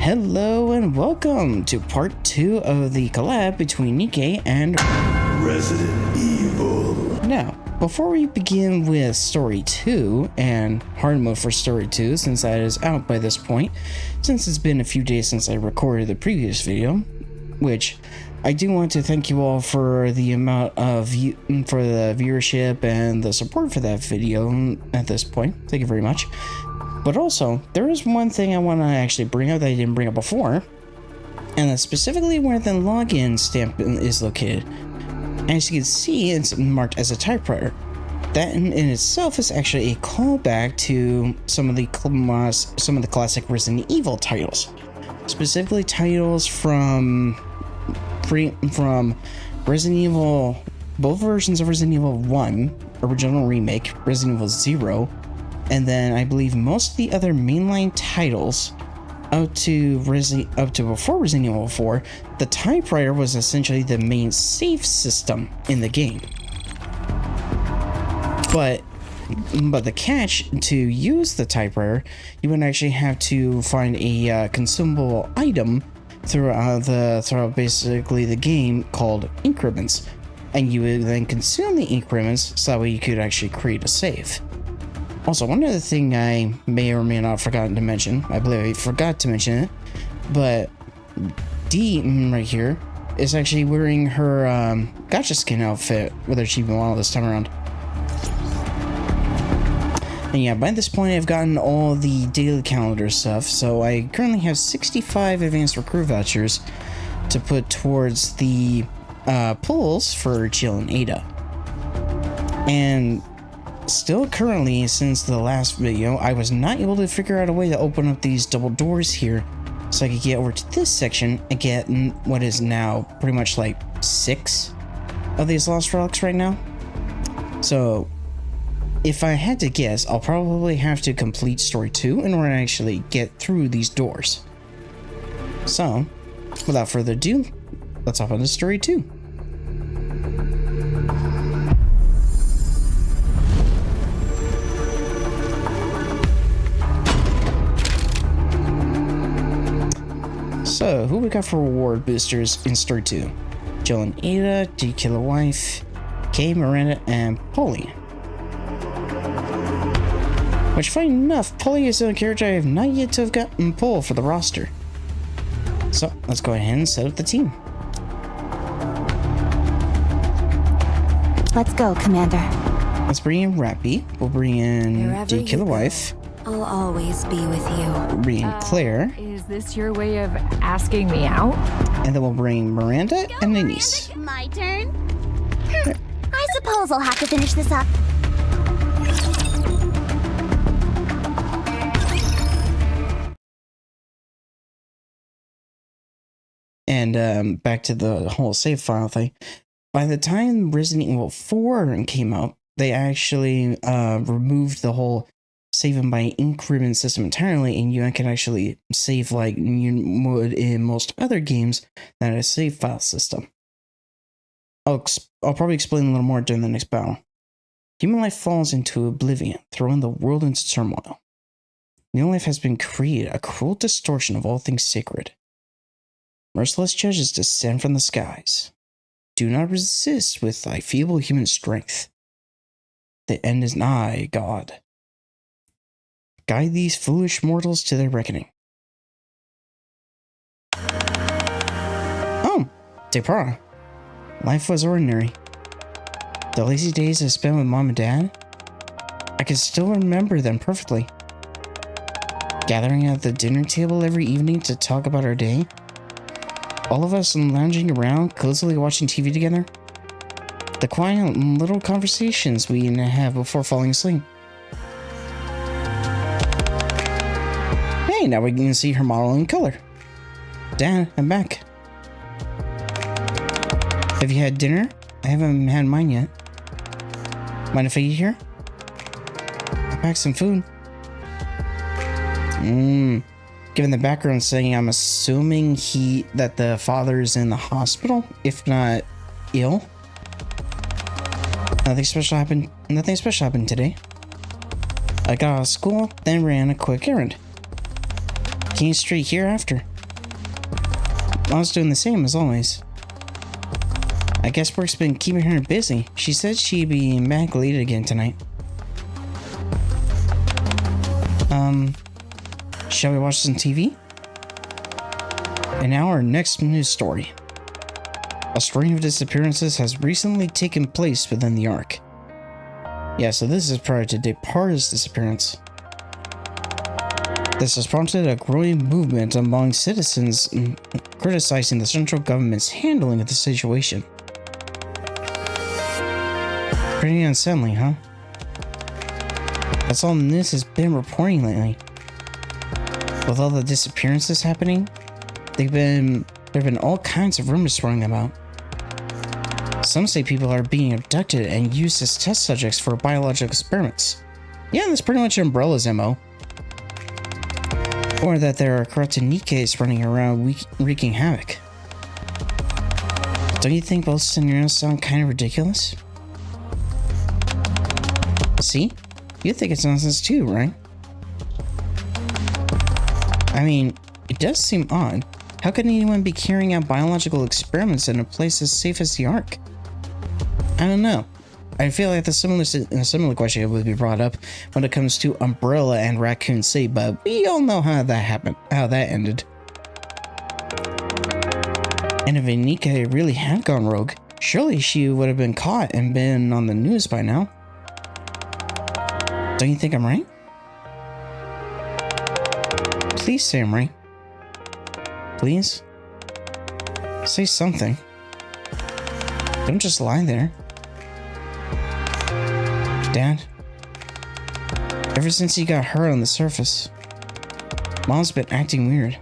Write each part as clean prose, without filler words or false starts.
Hello and welcome to part 2 of the collab between Nikke and Resident Evil. Now, before we begin with story 2 and hard mode for story 2, since that is out by this point, since it's been a few days since I recorded the previous video, which I do want to thank you all for the amount of for the viewership and the support for that video at this point. Thank you very much. But also, there is one thing I want to actually bring up that I didn't bring up before, and that's specifically where the login stamp is located. As you can see, it's marked as a typewriter. That in itself is actually a callback to some of the classic Resident Evil titles, specifically titles from Resident Evil, both versions of Resident Evil 1, original remake, Resident Evil 0, and then I believe most of the other mainline titles up to before Resident Evil 4, the typewriter was essentially the main save system in the game. But the catch to use the typewriter, you would actually have to find a consumable item throughout basically the game called increments, and you would then consume the increments so that way you could actually create a save. Also, one other thing I may or may not have forgotten to mention, I believe I forgot to mention it, but D right here is actually wearing her gacha skin outfit with her achievement model this time around. And yeah, by this point I've gotten all the daily calendar stuff, so I currently have 65 advanced recruit vouchers to put towards the pulls for Jill and Ada. And still currently, since the last video, I was not able to figure out a way to open up these double doors here so I could get over to this section and get what is now pretty much like 6 of these lost relics right now. So if I had to guess, I'll probably have to complete story 2 in order to actually get through these doors. So without further ado, let's hop into story 2. So, who we got for reward boosters in story 2? Jill and Ada, D Killer Wife, Kay, Miranda, and Polly. Which, funny enough, Polly is a character I have not yet to have gotten pulled for the roster. So, let's go ahead and set up the team. Let's go, Commander. Let's bring in Rappy. We'll bring in D Killer Wife. I'll always be with you. We'll bring in Claire. Is this your way of asking me out? And then we'll bring Miranda and Denise. My turn? I suppose I'll have to finish this up. And back to the whole save file thing. By the time Resident Evil 4 came out, they actually removed the whole saving by increment system entirely, and you can actually save like you would in most other games that is a save file system. I'll probably explain a little more during the next battle. Human life falls into oblivion, throwing the world into turmoil. New life has been created, a cruel distortion of all things sacred. Merciless judges descend from the skies. Do not resist with thy feeble human strength. The end is nigh, God. Guide these foolish mortals to their reckoning. Oh, Depara. Life was ordinary. The lazy days I spent with Mom and Dad, I can still remember them perfectly. Gathering at the dinner table every evening to talk about our day. All of us lounging around, cozily watching TV together. The quiet little conversations we have before falling asleep. Hey, now we can see her model in color. Dad, I'm back. Have you had dinner? I haven't had mine yet. Mind if I eat here? I packed some food. Given the background saying, I'm assuming that the father is in the hospital, if not ill. Nothing special happened today. I got out of school, then ran a quick errand. Came straight here after. Mom's doing the same as always. I guess work's been keeping her busy. She said she'd be back late again tonight. Shall we watch some TV? And now our next news story. A string of disappearances has recently taken place within the Ark. Yeah, so this is prior to DePara's disappearance. This has prompted a growing movement among citizens criticizing the central government's handling of the situation. Pretty unsettling, huh? That's all the news has been reporting lately. With all the disappearances happening, there have been all kinds of rumors swirling about. Some say people are being abducted and used as test subjects for biological experiments. Yeah, that's pretty much Umbrella's MO. Or that there are corrupted Nikkes running around wreaking havoc. Don't you think both scenarios sound kind of ridiculous? See? You think it's nonsense too, right? I mean, it does seem odd. How could anyone be carrying out biological experiments in a place as safe as the Ark? I don't know. I feel like a similar question would be brought up when it comes to Umbrella and Raccoon City, but we all know how that happened, how that ended. And if Nikke really had gone rogue, surely she would have been caught and been on the news by now. Don't you think I'm right? Please say I'm right. Please? Say something. Don't just lie there. Dad? Ever since he got hurt on the surface, Mom's been acting weird.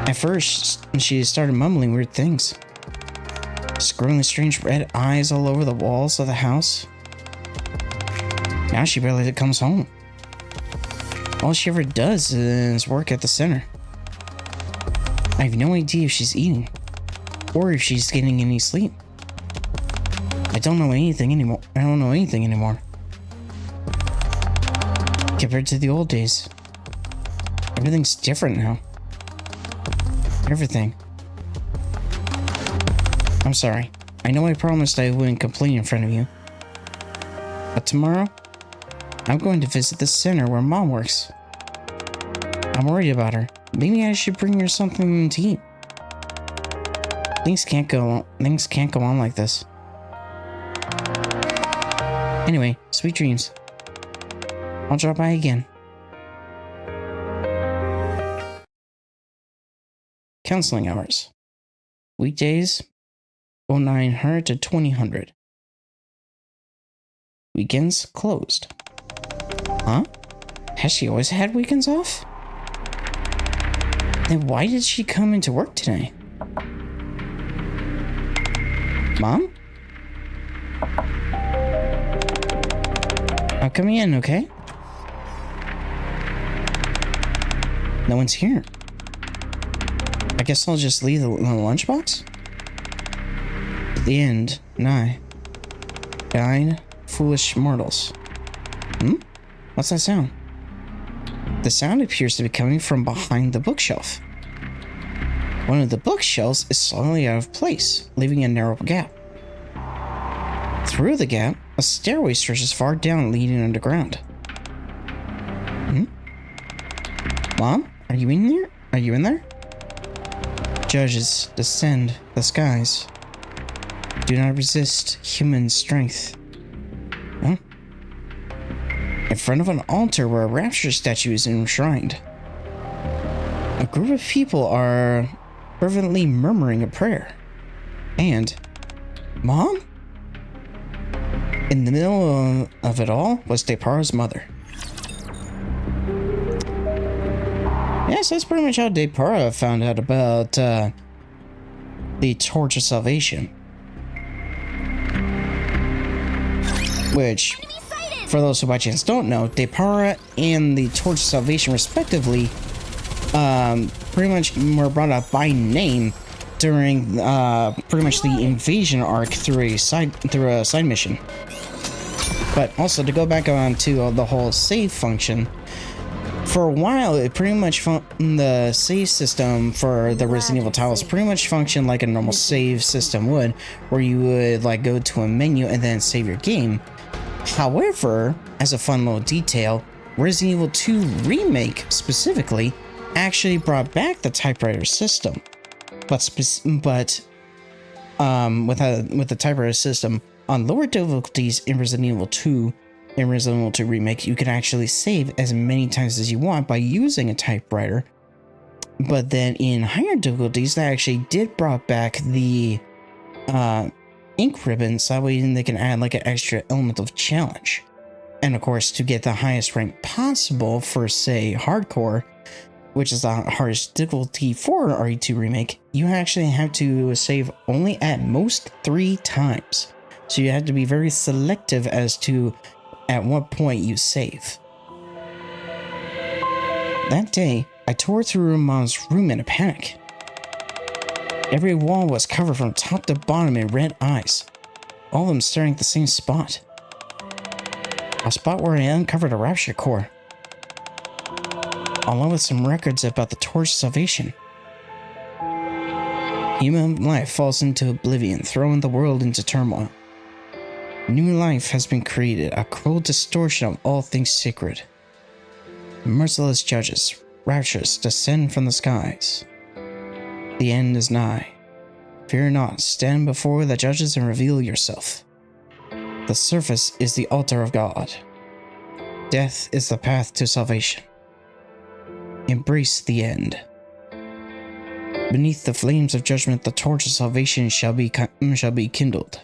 At first, she started mumbling weird things. Scrolling strange red eyes all over the walls of the house. Now she barely comes home. All she ever does is work at the center. I have no idea if she's eating, or if she's getting any sleep. I don't know anything anymore. Compared to the old days. Everything's different now. Everything. I'm sorry. I know I promised I wouldn't complain in front of you. But tomorrow, I'm going to visit the center where Mom works. I'm worried about her. Maybe I should bring her something to eat. Things can't go on like this. Anyway, sweet dreams. I'll drop by again. Counseling hours. Weekdays, 0900 to 2000. Weekends closed. Huh? Has she always had weekends off? Then why did she come into work today? Mom? I'm coming in, okay? No one's here. I guess I'll just leave the lunchbox? The end. Nigh. Guide foolish mortals. What's that sound? The sound appears to be coming from behind the bookshelf. One of the bookshelves is slightly out of place, leaving a narrow gap. Through the gap, a stairway stretches far down, leading underground. Mom, are you in there? Are you in there? Judges descend the skies. Do not resist human strength. Huh? In front of an altar where a rapture statue is enshrined. A group of people are fervently murmuring a prayer. And, Mom? In the middle of it all was DePara's mother. Yes, that's pretty much how DePara found out about the Torch of Salvation. Which, for those who by chance don't know, DePara and the Torch of Salvation respectively pretty much were brought up by name during pretty much the invasion arc through a side mission. But also to go back on to the whole save function, for a while, it pretty much the save system for the Resident Evil titles pretty much functioned like a normal save system would, where you would like go to a menu and then save your game. However, as a fun little detail, Resident Evil 2 Remake specifically actually brought back the typewriter system, but with the typewriter system on lower difficulties in Resident Evil 2. In Resident Evil 2 Remake, you can actually save as many times as you want by using a typewriter. But then in higher difficulties, they actually did brought back the ink ribbons, so that way they can add like an extra element of challenge. And of course, to get the highest rank possible for, say, hardcore, which is the hardest difficulty for RE2 Remake, you actually have to save only at most 3 times. So you have to be very selective as to at what point you save. That day, I tore through Mom's room in a panic. Every wall was covered from top to bottom in red eyes, all of them staring at the same spot. A spot where I uncovered a rapture core, along with some records about the Torch of Salvation. Human life falls into oblivion, throwing the world into turmoil. New life has been created, a cruel distortion of all things sacred. Merciless judges, raptures descend from the skies. The end is nigh. Fear not, stand before the judges and reveal yourself. The surface is the altar of God. Death is the path to salvation. Embrace the end. Beneath the flames of judgment, the torch of salvation shall be kindled.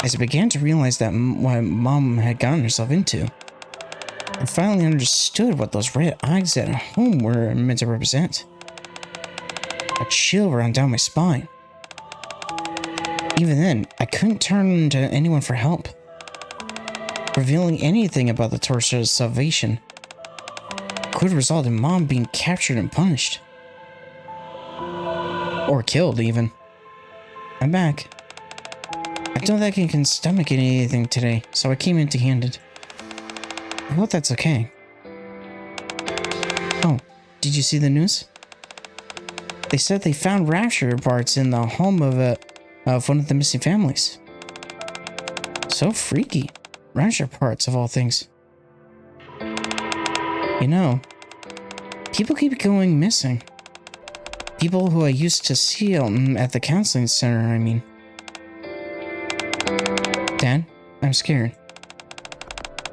As I began to realize that what Mom had gotten herself into, I finally understood what those red eyes at home were meant to represent. A chill ran down my spine. Even then, I couldn't turn to anyone for help. Revealing anything about the Torch of Salvation could result in Mom being captured and punished. Or killed, even. I'm back. I don't think I can stomach anything today, so I came empty-handed. I hope that's okay. Oh, did you see the news? They said they found rapture parts in the home of one of the missing families. So freaky. Rapture parts, of all things. You know, people keep going missing. People who I used to see at the counseling center, I mean. Dad, I'm scared.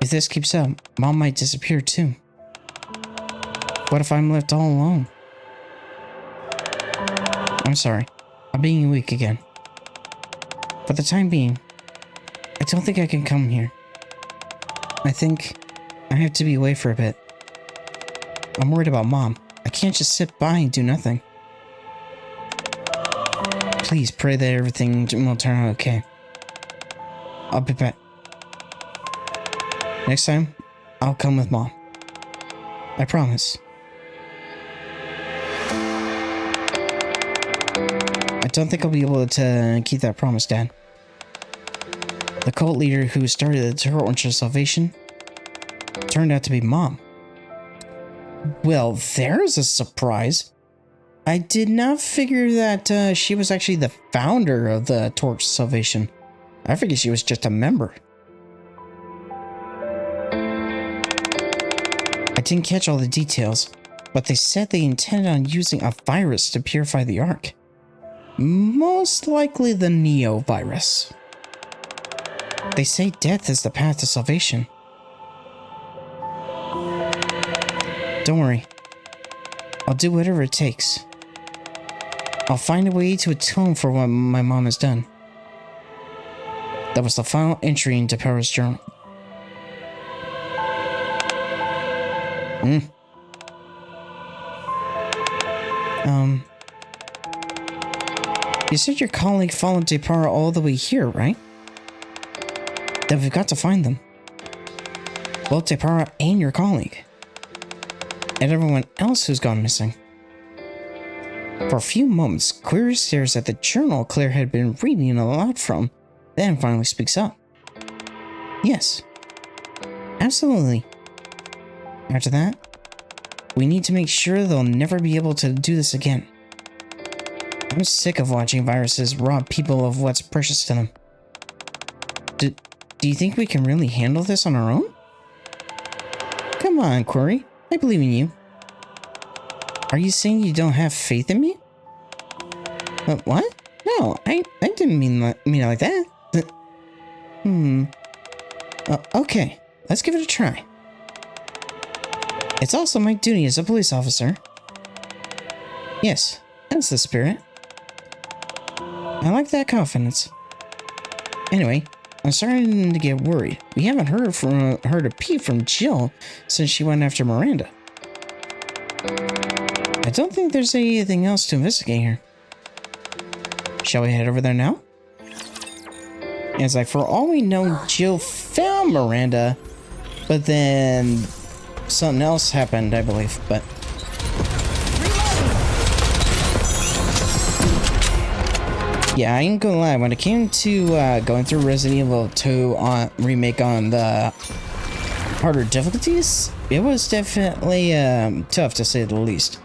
If this keeps up, Mom might disappear too. What if I'm left all alone? I'm sorry. I'm being weak again. For the time being, I don't think I can come here. I think I have to be away for a bit. I'm worried about Mom. I can't just sit by and do nothing. Please pray that everything will turn out okay. I'll be back. Next time, I'll come with Mom. I promise. I don't think I'll be able to keep that promise, Dad. The cult leader who started the Torch of Salvation turned out to be Mom. Well, there's a surprise. I did not figure that she was actually the founder of the Torch of Salvation. I figured she was just a member. I didn't catch all the details, but they said they intended on using a virus to purify the Ark. Most likely the Neo virus. They say death is the path to salvation. Don't worry. I'll do whatever it takes. I'll find a way to atone for what my mom has done. That was the final entry into Power's journal. You said your colleague followed Depara all the way here, right? Then we've got to find them. Both Depara and your colleague. And everyone else who's gone missing. For a few moments, Claire stares at the journal Claire had been reading a lot from, then finally speaks up. Yes. Absolutely. After that, we need to make sure they'll never be able to do this again. I'm sick of watching viruses rob people of what's precious to them. Do you think we can really handle this on our own? Come on, Corey. I believe in you. Are you saying you don't have faith in me? What? No, I didn't mean it like that. Okay, let's give it a try. It's also my duty as a police officer. Yes, that's the spirit. I like that confidence. Anyway, I'm starting to get worried. We haven't heard a peep from Jill since she went after Miranda. I don't think there's anything else to investigate here. Shall we head over there now? It's like, for all we know, Jill found Miranda, but then something else happened, I believe, but... Yeah, I ain't gonna lie, when it came to going through Resident Evil 2 remake on the harder difficulties, it was definitely tough to say the least.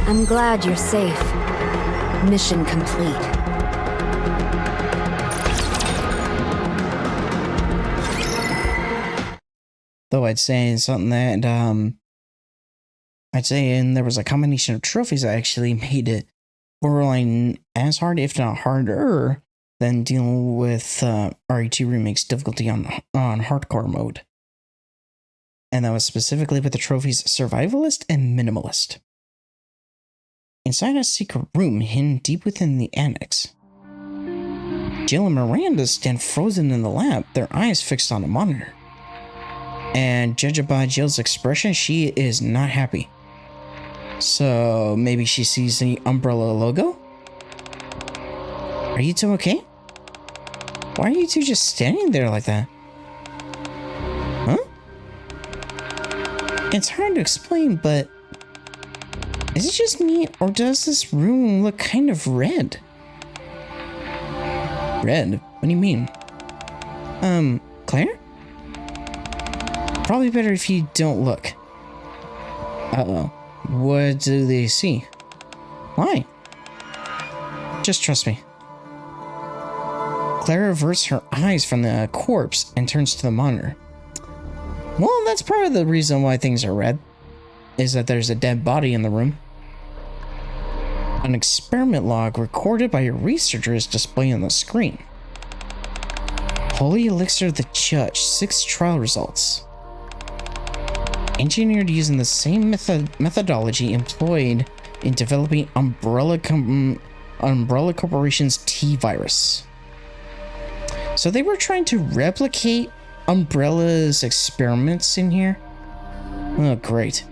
I'm glad you're safe. Mission complete. Though I'd say something that, and there was a combination of trophies that actually made it borderline as hard, if not harder, than dealing with RE2 Remake's difficulty on hardcore mode. And that was specifically with the trophies Survivalist and Minimalist. Inside a secret room hidden deep within the annex, Jill and Miranda stand frozen in the lab, their eyes fixed on a monitor. And judging by Jill's expression, she is not happy. So maybe she sees the Umbrella logo? Are you two okay? Why are you two just standing there like that? Huh? It's hard to explain, but is it just me, or does this room look kind of red? Red? What do you mean? Claire? Probably better if you don't look. Uh-oh. What do they see? Why? Just trust me. Claire averts her eyes from the corpse and turns to the monitor. Well, that's part of the reason why things are red, is that there's a dead body in the room. An experiment log recorded by a researcher is displayed on the screen. Holy Elixir of the Judge, 6 trial results. Engineered using the same methodology employed in developing Umbrella Corporation's T-Virus. So they were trying to replicate Umbrella's experiments in here? Oh, great.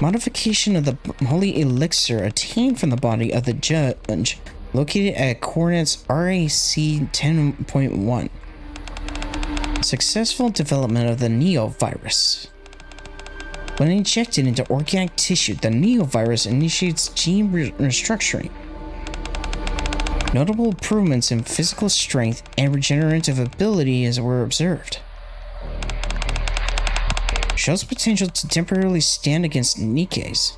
Modification of the Holy Elixir attained from the body of the judge located at coordinates RAC 10.1. Successful development of the Neo-virus. When injected into organic tissue, the Neo-virus initiates gene restructuring. Notable improvements in physical strength and regenerative abilities were observed. Shows potential to temporarily stand against Nikke's.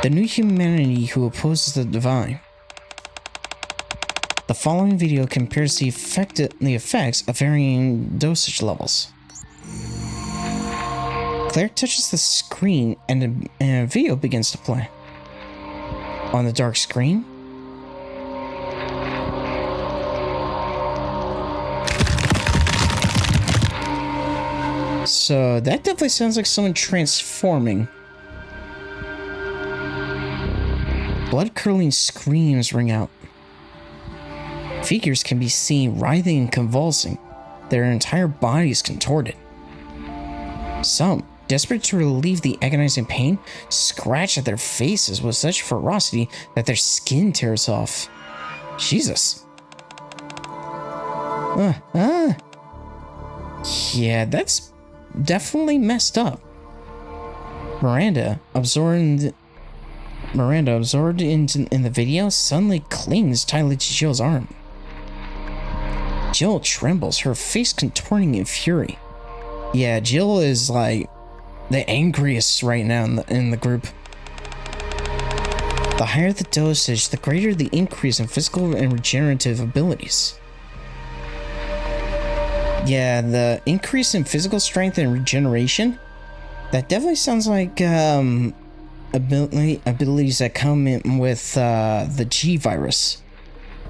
The new humanity who opposes the divine. The following video compares the effects of varying dosage levels. Claire touches the screen and a video begins to play. On the dark screen, so that definitely sounds like someone transforming. Blood-curdling screams ring out. Figures can be seen writhing and convulsing, their entire bodies contorted. Some, desperate to relieve the agonizing pain, scratch at their faces with such ferocity that their skin tears off. Jesus. Yeah, that's definitely messed up. Miranda, absorbed in the video, suddenly clings tightly to Jill's arm. Jill trembles, her face contorting in fury. Yeah, Jill is like the angriest right now in the group. The higher the dosage, the greater the increase in physical and regenerative abilities. Yeah, the increase in physical strength and regeneration, that definitely sounds like abilities that come in with the G virus.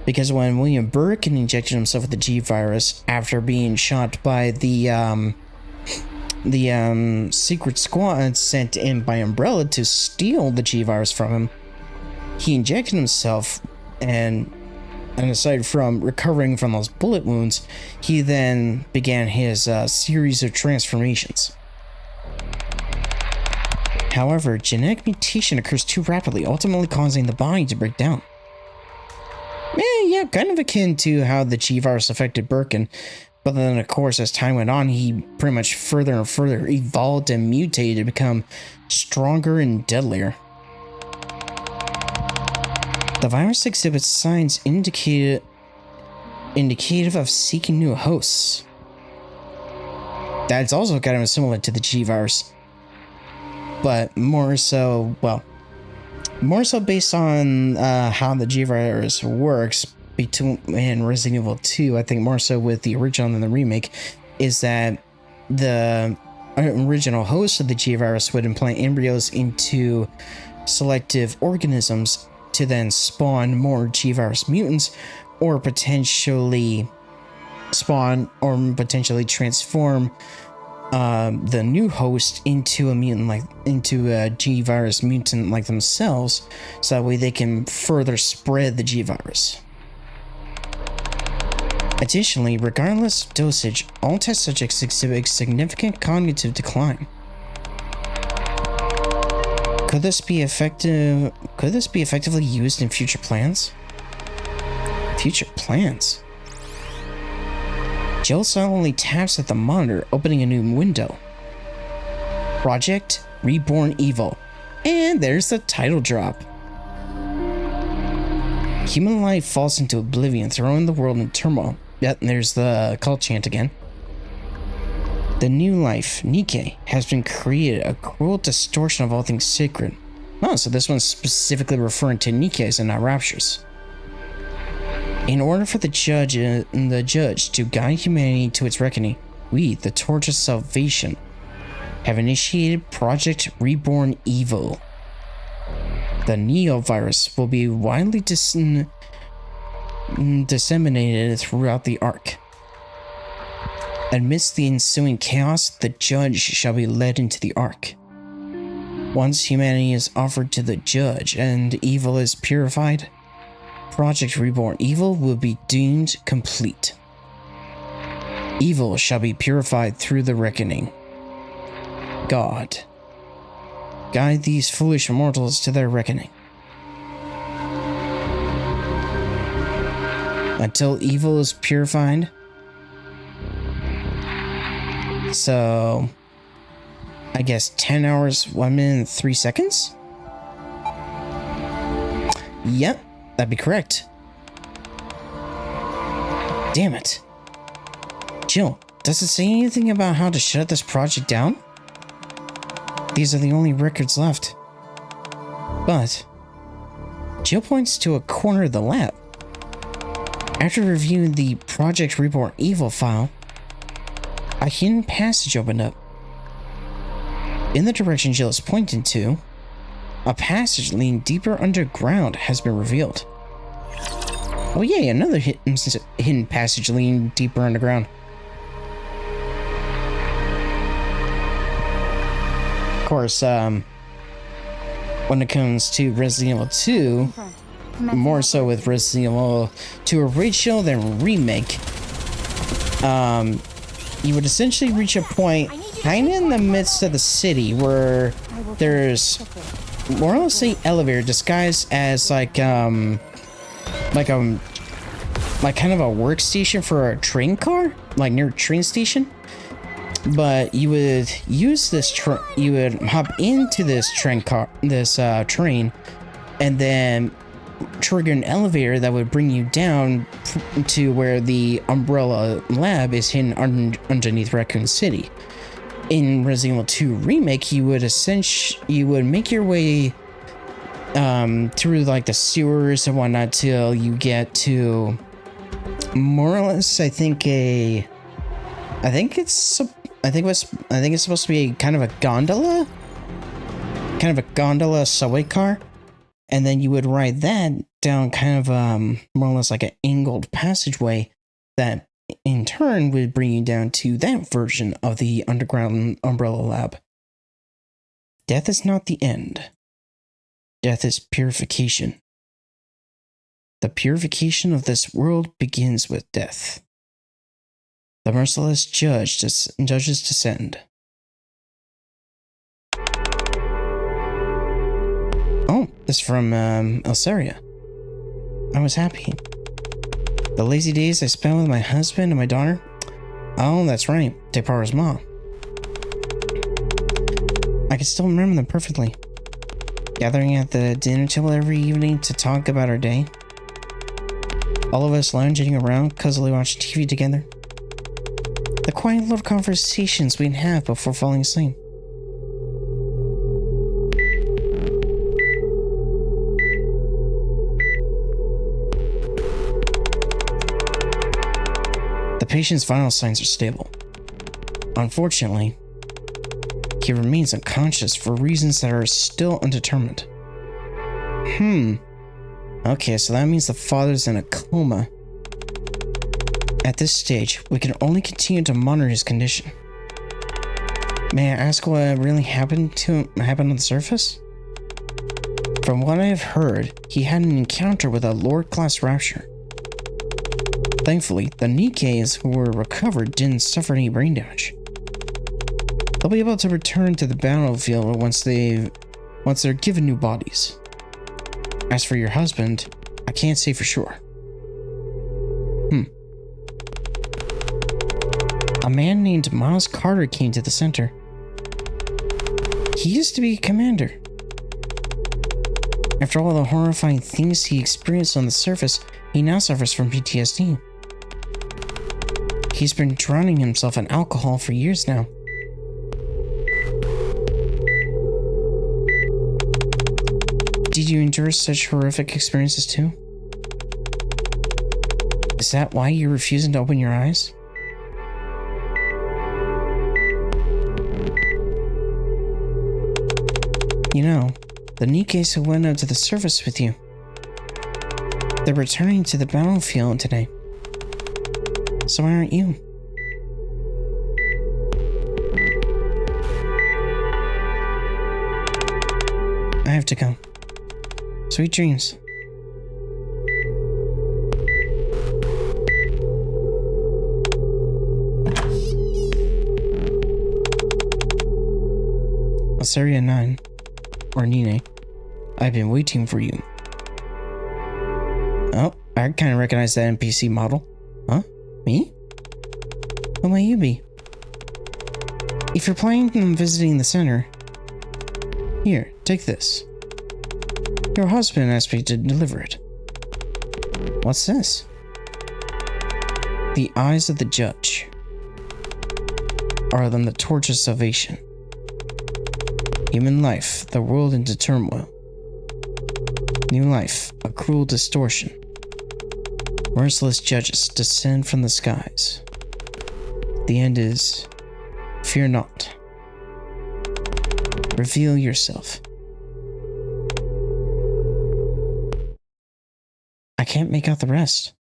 Because when William Birkin injected himself with the G virus after being shot by the secret squad sent in by Umbrella to steal the G virus from him, he injected himself, and aside from recovering from those bullet wounds, he then began his series of transformations. However, genetic mutation occurs too rapidly, ultimately causing the body to break down. Yeah, kind of akin to how the G virus affected Birkin, but then of course as time went on, he pretty much further and further evolved and mutated to become stronger and deadlier. The virus exhibits signs indicative of seeking new hosts. That's also kind of similar to the G virus, but more so based on how the G virus works in Resident Evil 2. I think more so with the original than the remake, is that the original host of the G virus would implant embryos into selective organisms to then spawn more G virus mutants, or potentially spawn or potentially transform the new host into a G virus mutant like themselves, so that way they can further spread the G virus. Additionally, regardless of dosage, all test subjects exhibit significant cognitive decline. Could this be effectively used in future plans? Future plans? Jill silently taps at the monitor, opening a new window. Project Reborn Evil. And there's the title drop. Human life falls into oblivion, throwing the world in turmoil. Yep, there's the cult chant again. The new life, Nikke, has been created, a cruel distortion of all things sacred. Oh, so this one's specifically referring to Nikke's and not Rapture's. In order for the judge to guide humanity to its reckoning, we, the Torch of Salvation, have initiated Project Reborn Evil. The Neo-virus will be widely disseminated throughout the Ark. Amidst the ensuing chaos, the judge shall be led into the Ark. Once humanity is offered to the judge and evil is purified, Project Reborn Evil will be deemed complete. Evil shall be purified through the reckoning. God, guide these foolish mortals to their reckoning. Until evil is purified. So, I guess 10 hours, 1 minute, and 3 seconds? Yep, that'd be correct. Damn it. Jill, does it say anything about how to shut this project down? These are the only records left. But Jill points to a corner of the lab. After reviewing the Project Reborn Evil file, a hidden passage opened up. In the direction Jill is pointing to, a passage leading deeper underground has been revealed. Oh yeah, another hidden passage leading deeper underground. Of course, when it comes to Resident Evil 2, more so with Resident Evil 2 original than remake, you would essentially reach a point kind of in the midst of the city where there's more or less an elevator disguised as like kind of a workstation for a train car, like near a train station. But you would use this you would hop into this train, and then trigger an elevator that would bring you down to where the Umbrella Lab is hidden underneath Raccoon City. In Resident Evil 2 Remake, you would make your way through like the sewers and whatnot till you get to more or less, I think it's supposed to be kind of a gondola subway car, and then you would ride that down kind of more or less like an angled passageway that in turn would bring you down to that version of the underground Umbrella Lab. Death is not the end. Death is purification. The purification of this world begins with death. The merciless judges descend. Oh, this is from Elsaria. I was happy. The lazy days I spent with my husband and my daughter. Oh, that's right. Depar's mom. I can still remember them perfectly. Gathering at the dinner table every evening to talk about our day. All of us lounging around, cozily watching TV together. The quiet little conversations we'd have before falling asleep. The patient's vital signs are stable. Unfortunately, he remains unconscious for reasons that are still undetermined. Okay, so that means the father's in a coma. At this stage, we can only continue to monitor his condition. May I ask what really happened on the surface? From what I have heard, he had an encounter with a Lord-class rapture. Thankfully, the Nikkes who were recovered didn't suffer any brain damage. They'll be able to return to the battlefield once they're given new bodies. As for your husband, I can't say for sure. A man named Miles Carter came to the center. He used to be a commander. After all the horrifying things he experienced on the surface, he now suffers from PTSD. He's been drowning himself in alcohol for years now. Did you endure such horrific experiences too? Is that why you're refusing to open your eyes? You know, the Nikkes who went up to the surface with you, they're returning to the battlefield today. So why aren't you? I have to go. Sweet dreams. Alsaria 9, or Nine, I've been waiting for you. Oh, I kind of recognize that NPC model. Huh? Me? Who might you be? If you're planning on visiting the center, here, take this. Your husband asked me to deliver it. What's this? The eyes of the judge are on the torch of salvation. Human life, the world into turmoil. New life, a cruel distortion. Merciless judges descend from the skies. The end is, fear not. Reveal yourself. I can't make out the rest.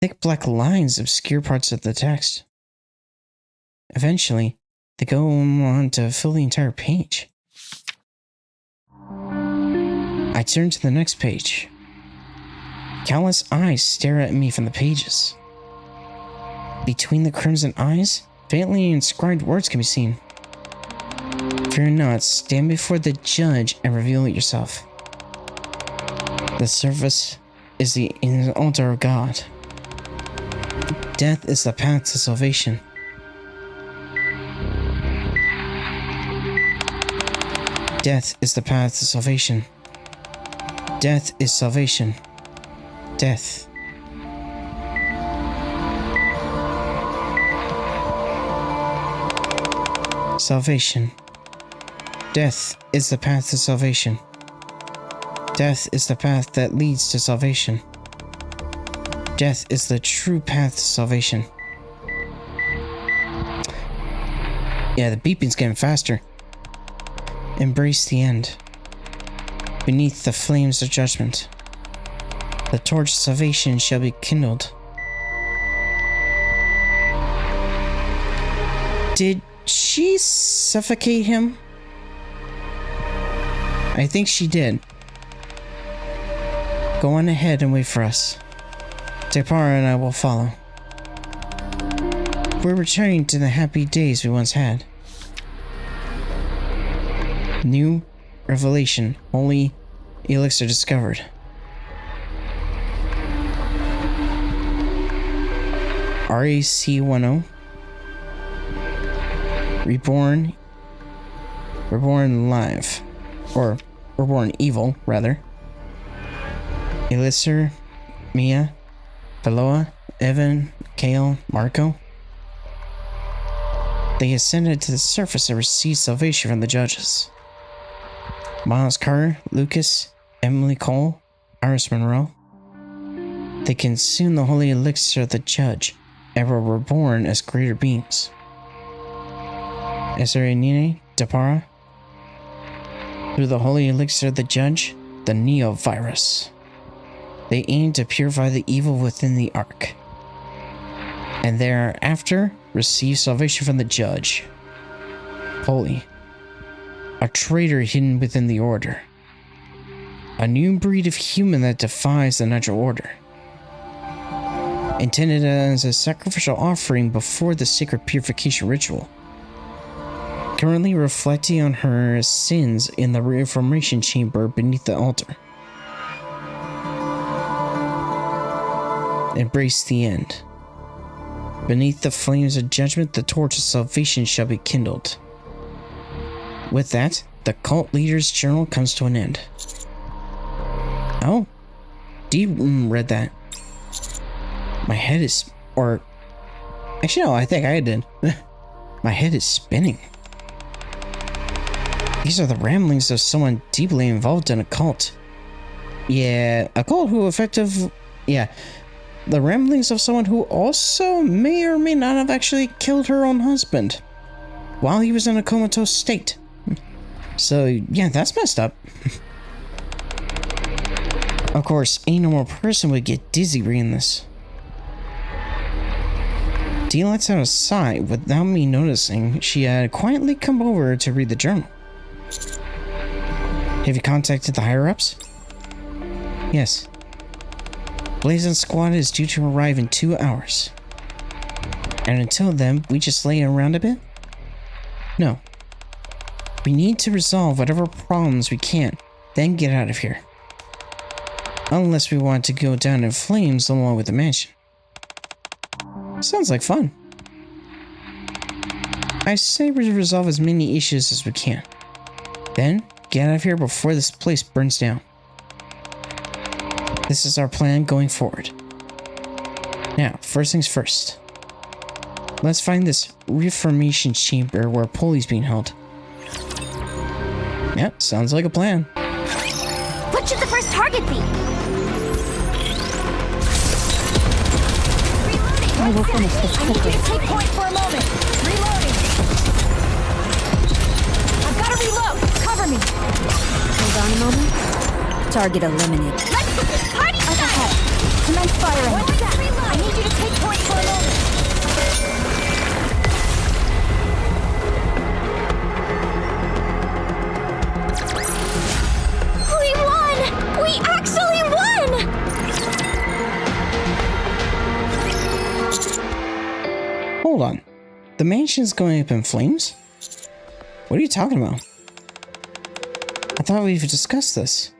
Thick black lines obscure parts of the text. Eventually, they go on to fill the entire page. I turn to the next page. Countless eyes stare at me from the pages. Between the crimson eyes, faintly inscribed words can be seen. Fear not, stand before the judge and reveal yourself. The surface is the altar of God. Death is the path to salvation. Death is the path to salvation. Death is salvation. Death. Salvation. Death is the path to salvation. Death is the path that leads to salvation. Death is the true path to salvation. Yeah, the beeping's getting faster. Embrace the end. Beneath the flames of judgment, the torch of salvation shall be kindled. Did she suffocate him? I think she did. Go on ahead and wait for us. Depara and I will follow. We're returning to the happy days we once had. New revelation. Holy elixir discovered. RAC10. Reborn. Reborn live. Or Reborn evil, rather. Elixir. Mia. Peloa. Evan. Kale. Marco. They ascended to the surface and received salvation from the judges. Miles Carter, Lucas, Emily Cole, Iris Monroe. They consumed the holy elixir of the judge and were reborn as greater beings. Nine, Depara. Through the holy elixir of the judge, the Neo-Virus. They aimed to purify the evil within the Ark. And thereafter received salvation from the judge. Holy. A traitor hidden within the order. A new breed of human that defies the natural order. Intended as a sacrificial offering before the sacred purification ritual. Currently reflecting on her sins in the reformation chamber beneath the altar. Embrace the end. Beneath the flames of judgment, the torch of salvation shall be kindled. With that, the cult leader's journal comes to an end. Oh, Dee read that. My head is, or actually no, I think I did. My head is spinning. These are the ramblings of someone deeply involved in a cult. Yeah, a cult who the ramblings of someone who also may or may not have actually killed her own husband while he was in a comatose state. So, yeah, that's messed up. Of course, any normal person would get dizzy reading this. Dee lets out a sigh without me noticing. She had quietly come over to read the journal. Have you contacted the higher-ups? Yes. Blazing Squad is due to arrive in 2 hours. And until then, we just lay around a bit? No. We need to resolve whatever problems we can, then get out of here. Unless we want to go down in flames along with the mansion. Sounds like fun. I say we resolve as many issues as we can. Then, get out of here before this place burns down. This is our plan going forward. Now, first things first. Let's find this reformation chamber where Polly's being held. Yep, sounds like a plan. What should the first target be? I will finish this I need you quickly. to take point for a moment. Reloading. I've got to reload. Cover me. Hold on a moment. Target eliminated. Let's get this party Up started. ahead. Commence firing. What was that? Reload. I need you to take point for a moment. We won! We actually won! Hold on. The mansion's going up in flames? What are you talking about? I thought we've discussed this.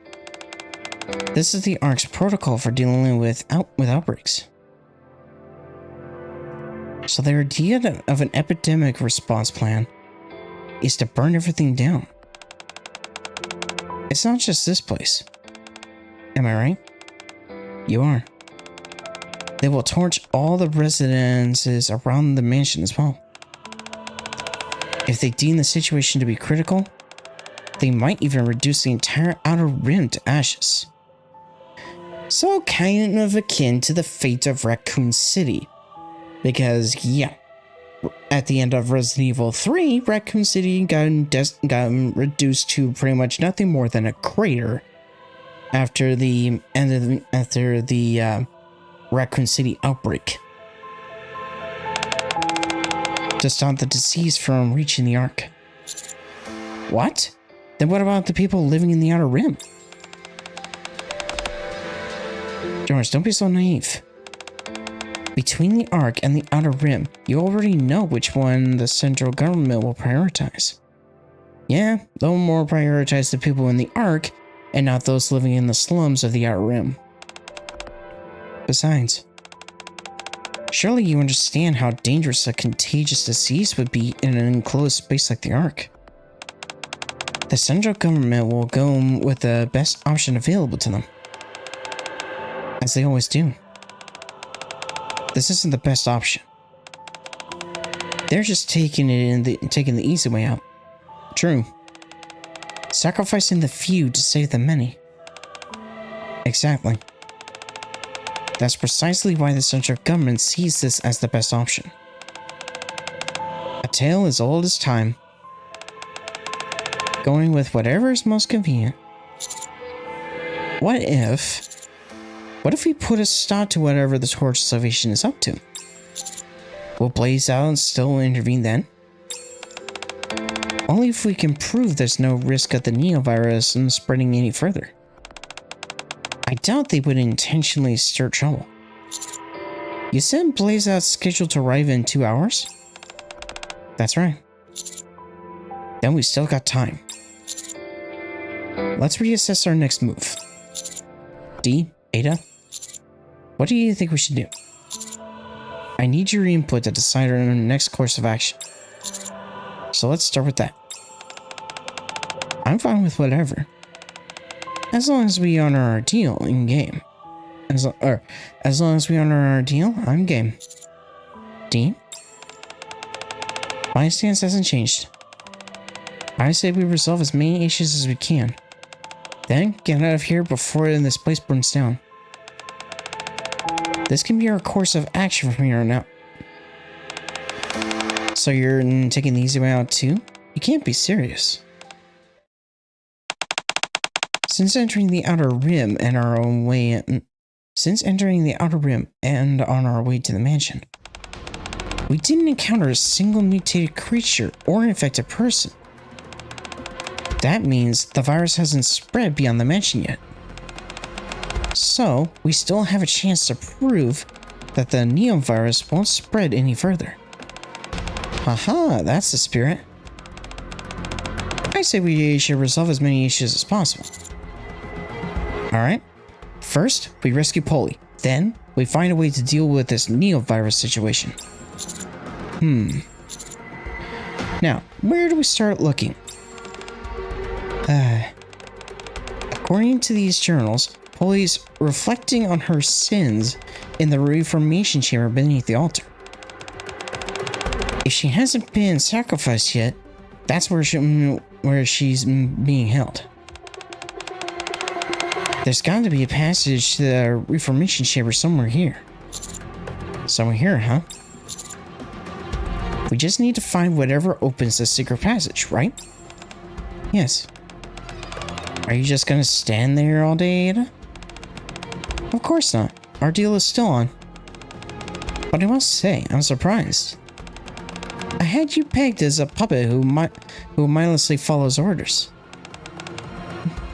This is the Ark's protocol for dealing with outbreaks. So the idea of an epidemic response plan is to burn everything down. It's not just this place. Am I right? You are. They will torch all the residences around the mansion as well. If they deem the situation to be critical, they might even reduce the entire outer rim to ashes. So kind of akin to the fate of Raccoon City. Because, yeah, at the end of Resident Evil 3, Raccoon City got reduced to pretty much nothing more than a crater after the Raccoon City outbreak, to stop the disease from reaching the Ark. What? Then what about the people living in the Outer Rim? George, don't be so naive. Between the Ark and the Outer Rim, you already know which one the central government will prioritize. Yeah, they'll more prioritize the people in the Ark and not those living in the slums of the Outer Rim. Besides, surely you understand how dangerous a contagious disease would be in an enclosed space like the Ark. The central government will go with the best option available to them, as they always do. This isn't the best option. They're just taking the easy way out. True. Sacrificing the few to save the many. Exactly. That's precisely why the central government sees this as the best option. A tale as old as time. Going with whatever is most convenient. What if we put a stop to whatever the Torch Salvation is up to? Will Blaze Out still intervene then? Only if we can prove there's no risk of the Neovirus spreading any further. I doubt they would intentionally stir trouble. You said Blaze Out's scheduled to arrive in 2 hours? That's right. Then we still got time. Let's reassess our next move. D, Ada, what do you think we should do? I need your input to decide on our next course of action. So let's start with that. I'm fine with whatever. As long as we honor our deal in game. As long as we honor our deal, I'm game. Dean? My stance hasn't changed. I say we resolve as many issues as we can. Then get out of here before this place burns down. This can be our course of action from here on out. So you're taking the easy way out too? You can't be serious. Since entering the Outer Rim and on our way to the mansion, we didn't encounter a single mutated creature or infected person. That means the virus hasn't spread beyond the mansion yet. So, we still have a chance to prove that the Neovirus won't spread any further. Haha, that's the spirit. I say we should resolve as many issues as possible. Alright, first we rescue Polly, then we find a way to deal with this Neovirus situation. Now, where do we start looking? According to these journals, Polly's reflecting on her sins in the Reformation chamber beneath the altar. If she hasn't been sacrificed yet, that's where she's being held. There's got to be a passage to the Reformation chamber somewhere here. Somewhere here, huh? We just need to find whatever opens the secret passage, right? Yes. Are you just gonna stand there all day, Ada? Of course not. Our deal is still on. But I must say, I'm surprised. I had you pegged as a puppet who mindlessly follows orders.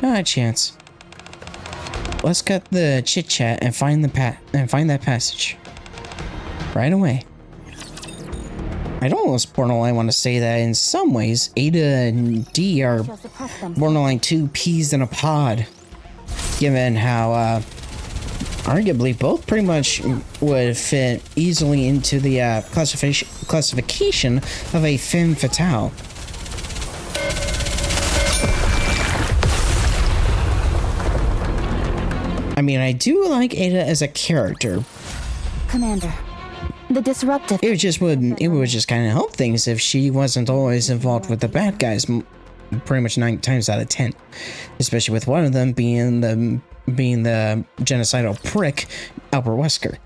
Not a chance. Let's cut the chit-chat and find that passage. Right away. I'd almost borderline want to say that in some ways, Ada and D are borderline two peas in a pod. Given how, arguably both pretty much would fit easily into the classification of a femme fatale. I mean, I do like Ada as a character. Commander, the disruptive... It would just kind of help things if she wasn't always involved with the bad guys, pretty much 9 times out of 10. Especially with one of them being the genocidal prick, Albert Wesker.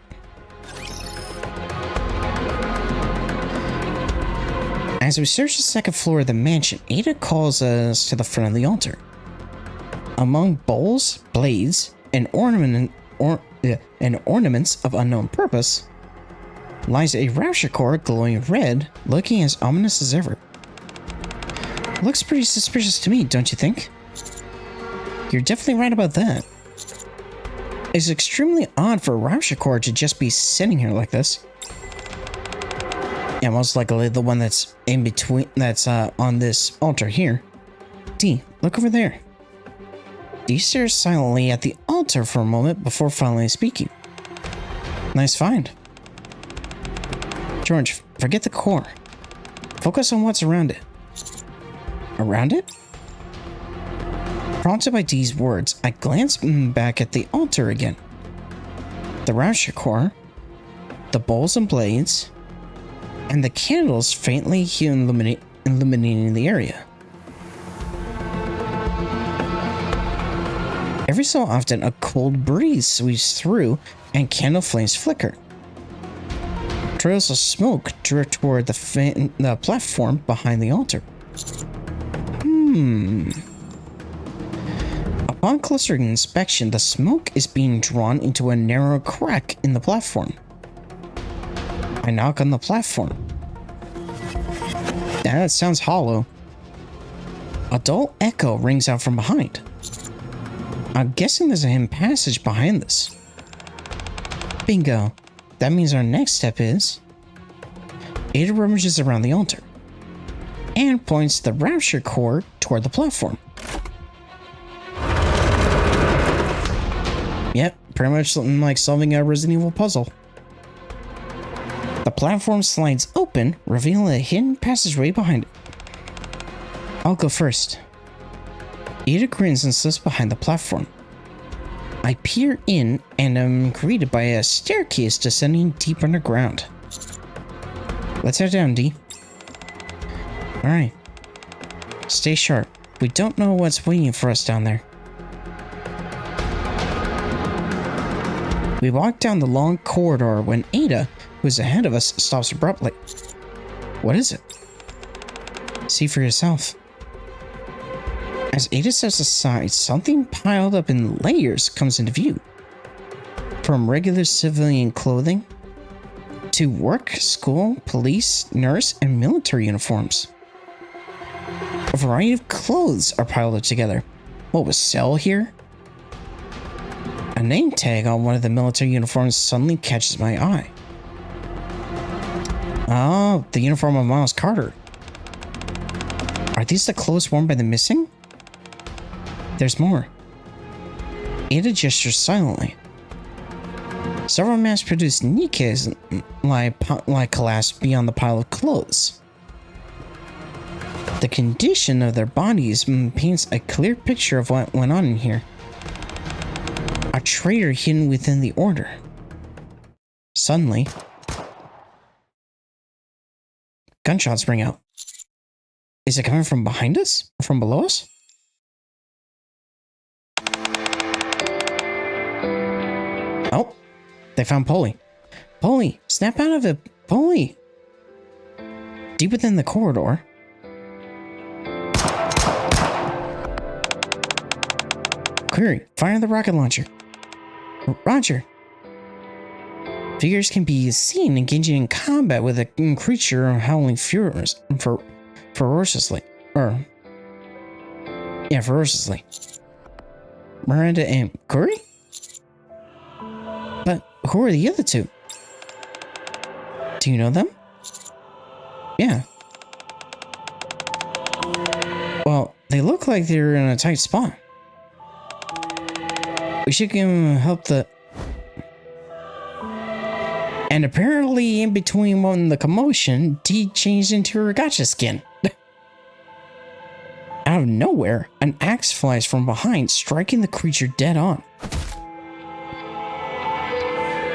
As we search the second floor of the mansion, Ada calls us to the front of the altar. Among bowls, blades, and ornaments of unknown purpose lies a rapture core glowing red, looking as ominous as ever. Looks pretty suspicious to me, don't you think? You're definitely right about that. It's extremely odd for a rapture core to just be sitting here like this. Yeah, most likely the one that's in between, that's on this altar here. D, look over there. D stares silently at the altar for a moment before finally speaking. Nice find. George, forget the core. Focus on what's around it. Around it? Prompted by D's words, I glance back at the altar again. The rapture core, the bowls and blades, and the candles faintly illuminating the area. Every so often, a cold breeze sweeps through and candle flames flicker. Trails of smoke drift toward the platform behind the altar. Upon closer inspection, the smoke is being drawn into a narrow crack in the platform. I knock on the platform. That sounds hollow. A dull echo rings out from behind. I'm guessing there's a hidden passage behind this. Bingo. That means our next step is... Ada rummages around the altar and points the rapture core toward the platform. Yep, pretty much something like solving a Resident Evil puzzle. The platform slides open, revealing a hidden passageway behind it. I'll go first. Ada grins and slips behind the platform. I peer in and am greeted by a staircase descending deep underground. Let's head down, D. Alright. Stay sharp. We don't know what's waiting for us down there. We walk down the long corridor when Ada, who's ahead of us, stops abruptly. What is it? See for yourself. As Ada steps aside, something piled up in layers comes into view. From regular civilian clothing to work, school, police, nurse, and military uniforms. A variety of clothes are piled up together. What was Cell here? A name tag on one of the military uniforms suddenly catches my eye. Oh, the uniform of Miles Carter. Are these the clothes worn by the missing? There's more. Ada gestures silently. Several mass-produced Nikkes lie collapsed beyond the pile of clothes. The condition of their bodies paints a clear picture of what went on in here. A traitor hidden within the order. Suddenly, gunshots ring out. Is it coming from behind us? Or from below us? Oh, they found Polly. Polly, snap out of it, Polly! Deep within the corridor. Query, fire the rocket launcher. Roger. Figures can be seen engaging in combat with a creature howling ferociously. Ferociously. Miranda and Curry? But who are the other two? Do you know them? Yeah. Well, they look like they're in a tight spot. We should give him help the... And apparently in between the commotion, Dee changed into her gacha skin. Out of nowhere, an axe flies from behind, striking the creature dead on.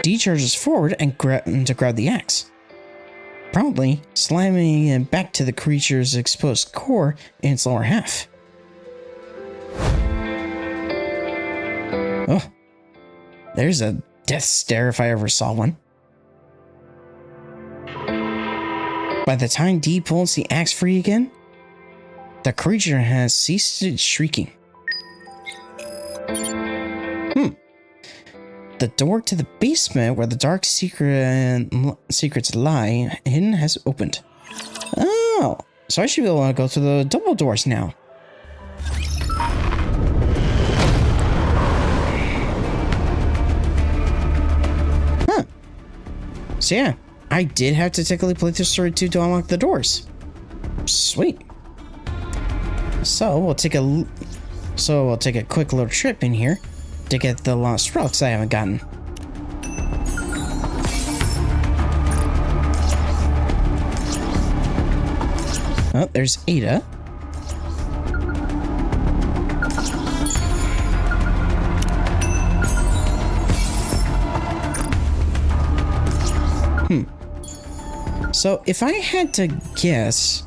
D charges forward and to grab the axe, promptly slamming it back to the creature's exposed core in its lower half. Oh, there's a death stare if I ever saw one. By the time D pulls the axe free again, the creature has ceased its shrieking. The door to the basement where the dark secrets lie hidden has opened. Oh, so I should be able to go through the double doors now. Huh. So yeah, I did have to technically play through story 2 to unlock the doors. Sweet. So we'll take a quick little trip in here to get the lost relics I haven't gotten. Oh, there's Ada. So if I had to guess,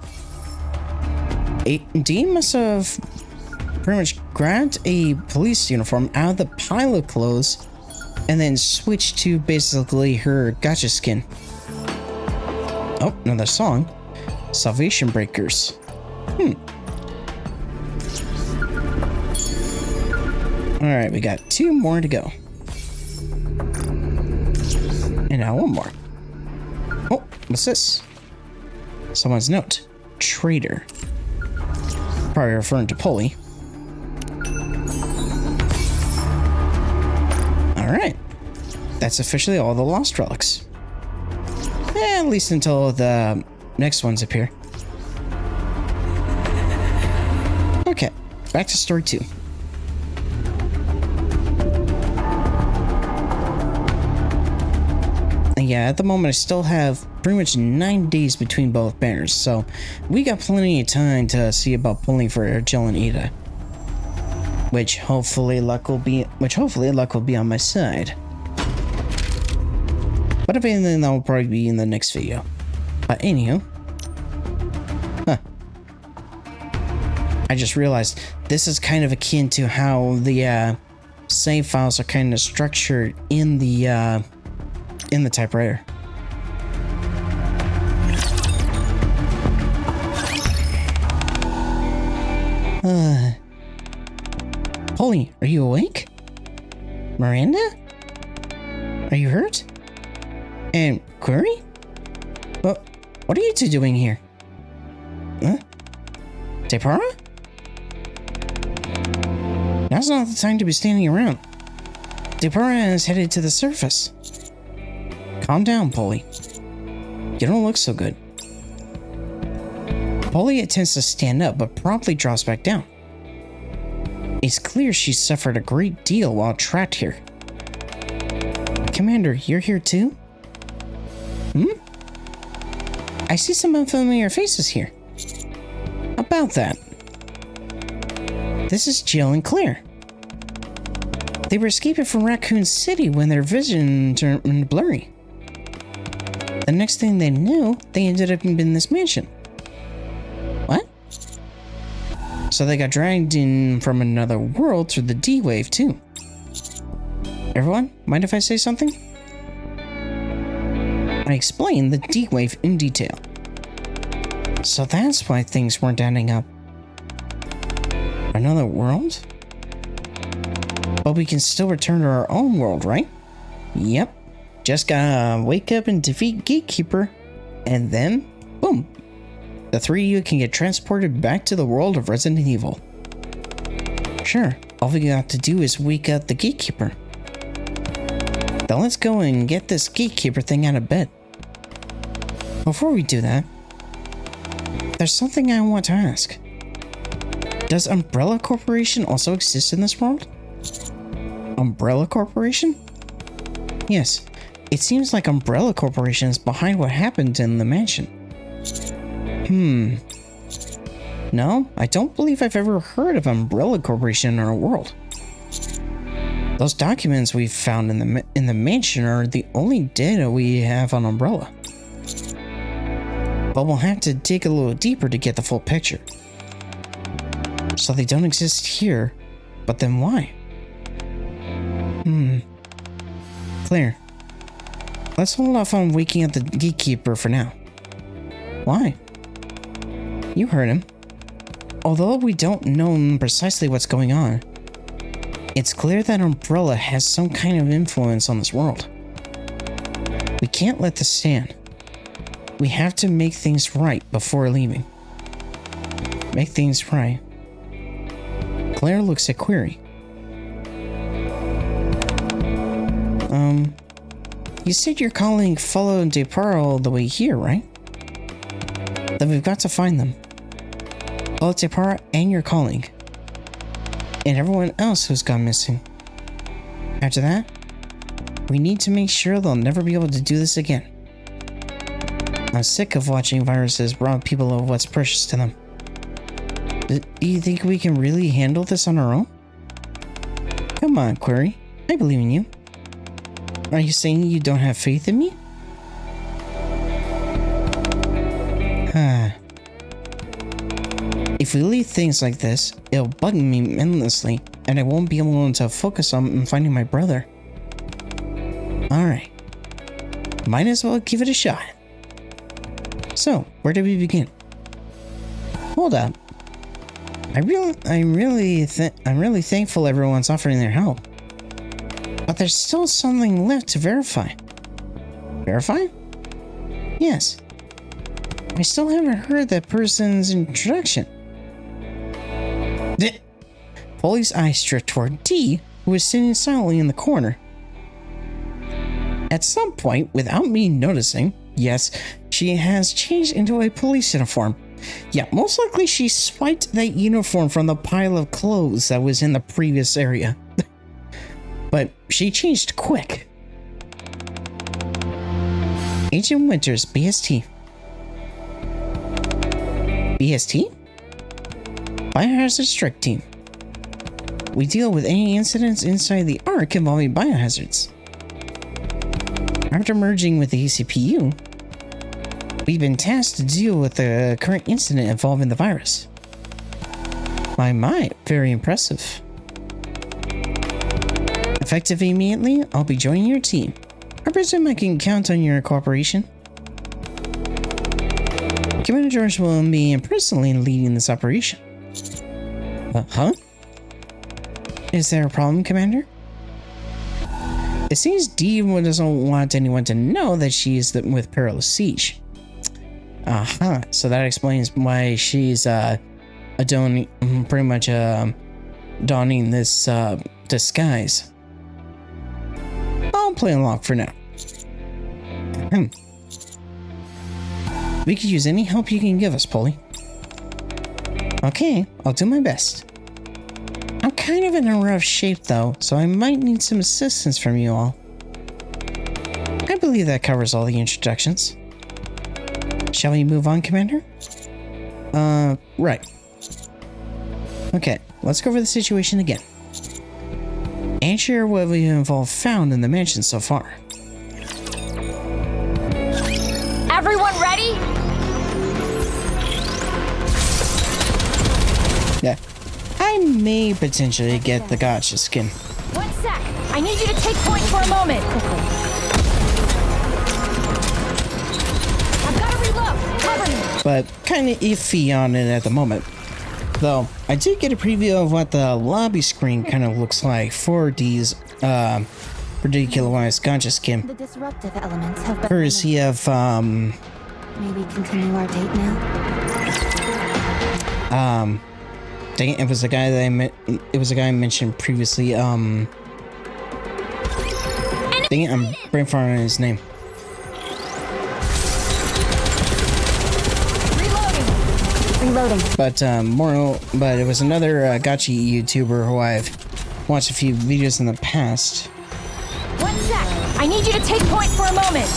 D must have pretty much grabbed a police uniform out of the pile of clothes and then switched to basically her gacha skin. Oh, another song. Salvation Breakers. Alright, we got 2 more to go. And now 1 more. Oh, what's this? Someone's note. Traitor. Probably referring to Polly. Alright. That's officially all the lost relics. At least until the next ones appear. Okay, back to story 2. And yeah, at the moment I still have pretty much 9 days between both banners, so we got plenty of time to see about pulling for Jill and Ada. Which hopefully luck will be on my side. But if anything, that will probably be in the next video. But anywho, I just realized this is kind of akin to how the save files are kind of structured in the typewriter. Polly, are you awake? Miranda? Are you hurt? And Query? What are you two doing here? Huh? Depara? Now's not the time to be standing around. Depara is headed to the surface. Calm down, Polly. You don't look so good. Polly attempts to stand up, but promptly drops back down. It's clear she suffered a great deal while trapped here. Commander, you're here too? I see some unfamiliar faces here. About that. This is Jill and Claire. They were escaping from Raccoon City when their vision turned blurry. The next thing they knew, they ended up in this mansion. What? So they got dragged in from another world through the D-Wave too. Everyone, mind if I say something? I explained the D-Wave in detail. So that's why things weren't ending up. Another world? But we can still return to our own world, right? Yep. Just gotta wake up and defeat Gatekeeper, and then, boom. The 3 of you can get transported back to the world of Resident Evil. Sure, all we got to do is wake up the Gatekeeper. Then let's go and get this Gatekeeper thing out of bed. Before we do that, there's something I want to ask. Does Umbrella Corporation also exist in this world? Umbrella Corporation? Yes, it seems like Umbrella Corporation is behind what happened in the mansion. No, I don't believe I've ever heard of Umbrella Corporation in our world. Those documents we found in the mansion are the only data we have on Umbrella. But we'll have to dig a little deeper to get the full picture. So they don't exist here, but then why? Claire, let's hold off on waking up the gatekeeper for now. Why? You heard him. Although we don't know precisely what's going on, it's clear that Umbrella has some kind of influence on this world. We can't let this stand. We have to make things right before leaving. Make things right. Claire looks at Query. You said your colleague followed Depart all the way here, right? Then we've got to find them. Both Depart and your colleague. And everyone else who's gone missing. After that, we need to make sure they'll never be able to do this again. I'm sick of watching viruses rob people of what's precious to them. Do you think we can really handle this on our own? Come on, Query. I believe in you. Are you saying you don't have faith in me? If we leave things like this, it'll bug me endlessly, and I won't be able to focus on finding my brother. Alright. Might as well give it a shot. So, where do we begin? Hold up. I'm really thankful everyone's offering their help. But there's still something left to verify. Verify? Yes. I still haven't heard that person's introduction. Polly's eyes stripped toward D, who was sitting silently in the corner. At some point, without me noticing, yes, she has changed into a police uniform. Yeah, most likely she swiped that uniform from the pile of clothes that was in the previous area. But she changed quick. Agent Winters, BST. BST? Biohazard Strike Team. We deal with any incidents inside the Ark involving biohazards. After merging with the ACPU, we've been tasked to deal with the current incident involving the virus. My, very impressive. Effective immediately, I'll be joining your team. I presume I can count on your cooperation. Commander George will be personally leading this operation. Huh? Is there a problem, Commander? It seems Dee doesn't want anyone to know that she is with Perilous Siege. So that explains why she's donning this disguise. I'll play along for now. We could use any help you can give us, Polly. Okay, I'll do my best. I'm kind of in a rough shape though, so I might need some assistance from you all. I believe that covers all the introductions. Shall we move on, Commander? Right. Okay, let's go over the situation again. And share what we have all found in the mansion so far. Everyone ready? Yeah. I may potentially get the gacha skin. 1 sec. I need you to take point for a moment. I've got to reload. Cover me. But kind of iffy on it at the moment. Though, I did get a preview of what the lobby screen kind of looks like for these particularized gacha skin. The disruptive elements have been Courtesy of Maybe continue our date now. dang it, it was the guy that I mentioned previously. Dang it, I'm brain farting on his name. Reloading. But but it was another gacha YouTuber who I've watched a few videos in the past. 1 sec. I need you to take point for a moment.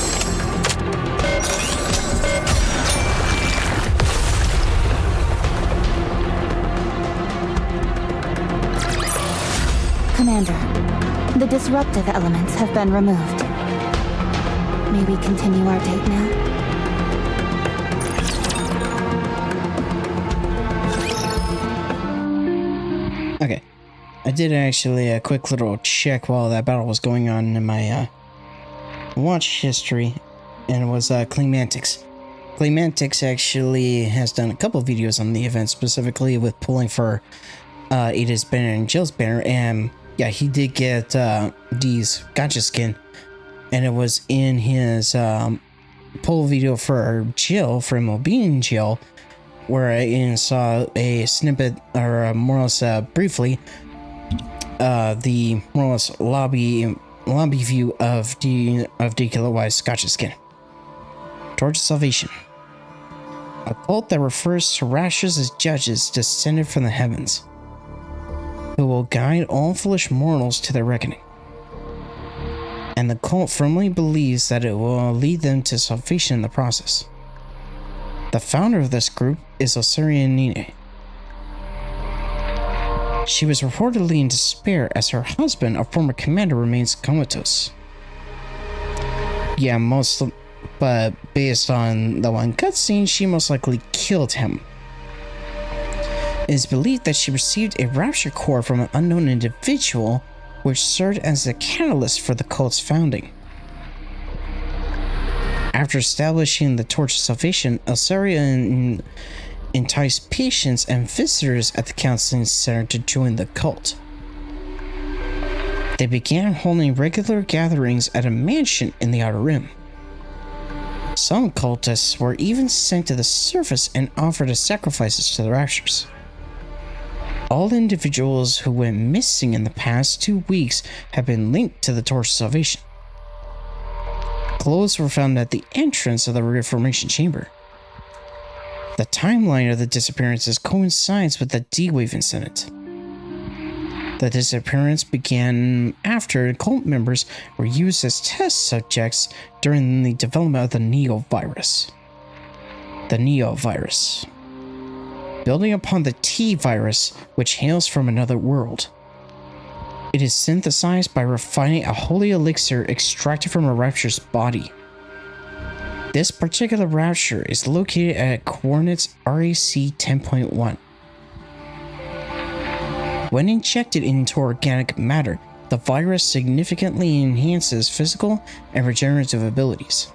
Commander, The disruptive elements have been removed. May we continue our date now? Okay. I did actually a quick little check while that battle was going on in my watch history, and it was Claymantics. Claymantics actually has done a couple videos on the event, specifically with pulling for Ada's banner and Jill's banner, and yeah, he did get D's gacha skin, and it was in his pull video for Jill, for MLB and Jill, where I saw a snippet, or more or less briefly, the more or less lobby view of D Kilowise gacha skin. Torch of Salvation. A cult that refers to Rashers as judges descended from the heavens, who will guide all foolish mortals to their reckoning. And the cult firmly believes that it will lead them to salvation in the process. The founder of this group is Osirian Nikke. She was reportedly in despair as her husband, a former commander, remains comatose. Yeah, but based on the one cutscene, she most likely killed him. It is believed that she received a rapture core from an unknown individual, which served as the catalyst for the cult's founding. After establishing the Torch of Salvation, Elsaria enticed patients and visitors at the counseling center to join the cult. They began holding regular gatherings at a mansion in the Outer Rim. Some cultists were even sent to the surface and offered as sacrifices to the Raptures. All individuals who went missing in the past 2 weeks have been linked to the Torch of Salvation. Clothes were found at the entrance of the Reformation Chamber. The timeline of the disappearances coincides with the D-Wave incident. The disappearance began after cult members were used as test subjects during the development of the Neo virus. The Neo virus. Building upon the T virus, which hails from another world. It is synthesized by refining a holy elixir extracted from a Rapture's body. This particular Rapture is located at coordinates RAC 10.1. When injected into organic matter, the virus significantly enhances physical and regenerative abilities.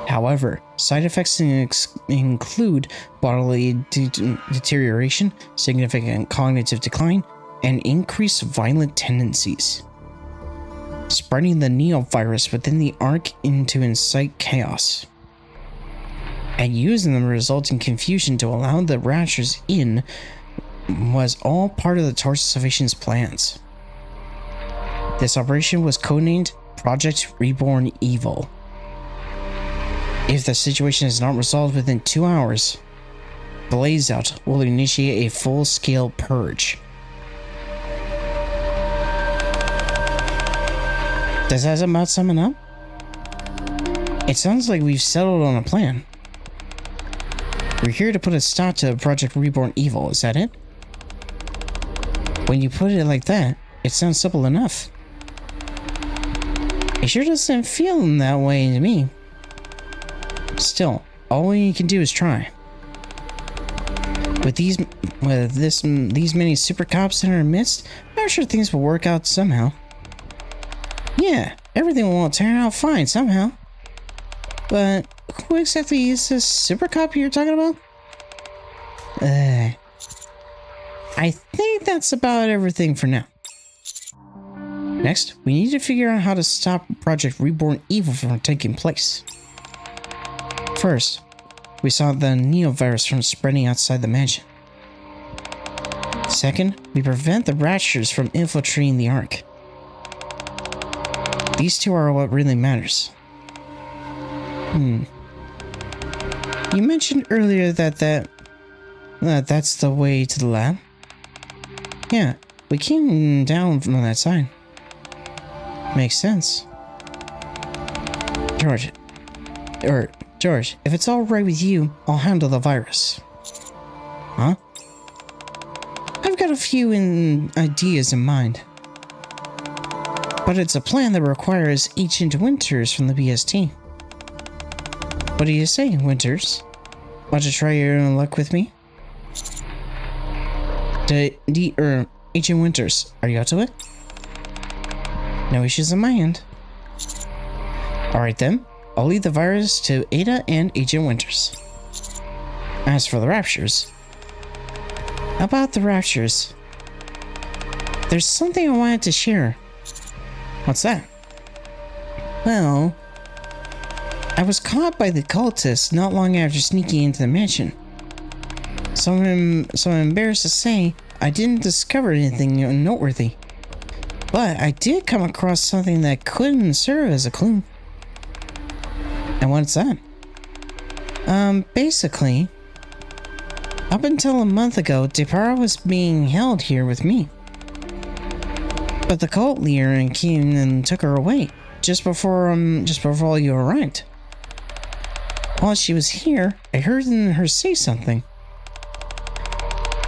However, side effects include bodily deterioration, significant cognitive decline, and increased violent tendencies. Spreading the Neo virus within the Ark to incite chaos, and using them result in confusion to allow the Raptures in was all part of the Torch of Salvation's plans. This operation was codenamed Project Reborn Evil. If the situation is not resolved within 2 hours, Blazeout will initiate a full-scale purge. Does that about sum it up? It sounds like we've settled on a plan. We're here to put a stop to Project Reborn Evil, is that it? When you put it like that, it sounds simple enough. It sure doesn't feel that way to me. Still, all we can do is try. With these many super cops in our midst, I'm sure things will work out somehow. Yeah, everything will turn out fine somehow. But who exactly is this super cop you're talking about? I think that's about everything for now. Next, we need to figure out how to stop Project Reborn Evil from taking place. First, we saw the Neo virus from spreading outside the mansion. Second, we prevent the Raptures from infiltrating the Ark. These two are what really matters. You mentioned earlier that's the way to the lab. Yeah, we came down from that side. Makes sense. George, if it's alright with you, I'll handle the virus. Huh? I've got a few ideas in mind. But it's a plan that requires Agent Winters from the BST. What do you say, Winters? Want to try your own luck with me? Agent Winters, are you up to it? No issues on my end. Alright then, I'll leave the virus to Ada and Agent Winters. As for the raptures... About the raptures... There's something I wanted to share. What's that? Well... I was caught by the cultists not long after sneaking into the mansion. So I'm embarrassed to say I didn't discover anything noteworthy. But I did come across something that couldn't serve as a clue. And what's that? Basically, up until a month ago, Depara was being held here with me. But the cult leader came and took her away just before you arrived. While she was here, I heard her say something.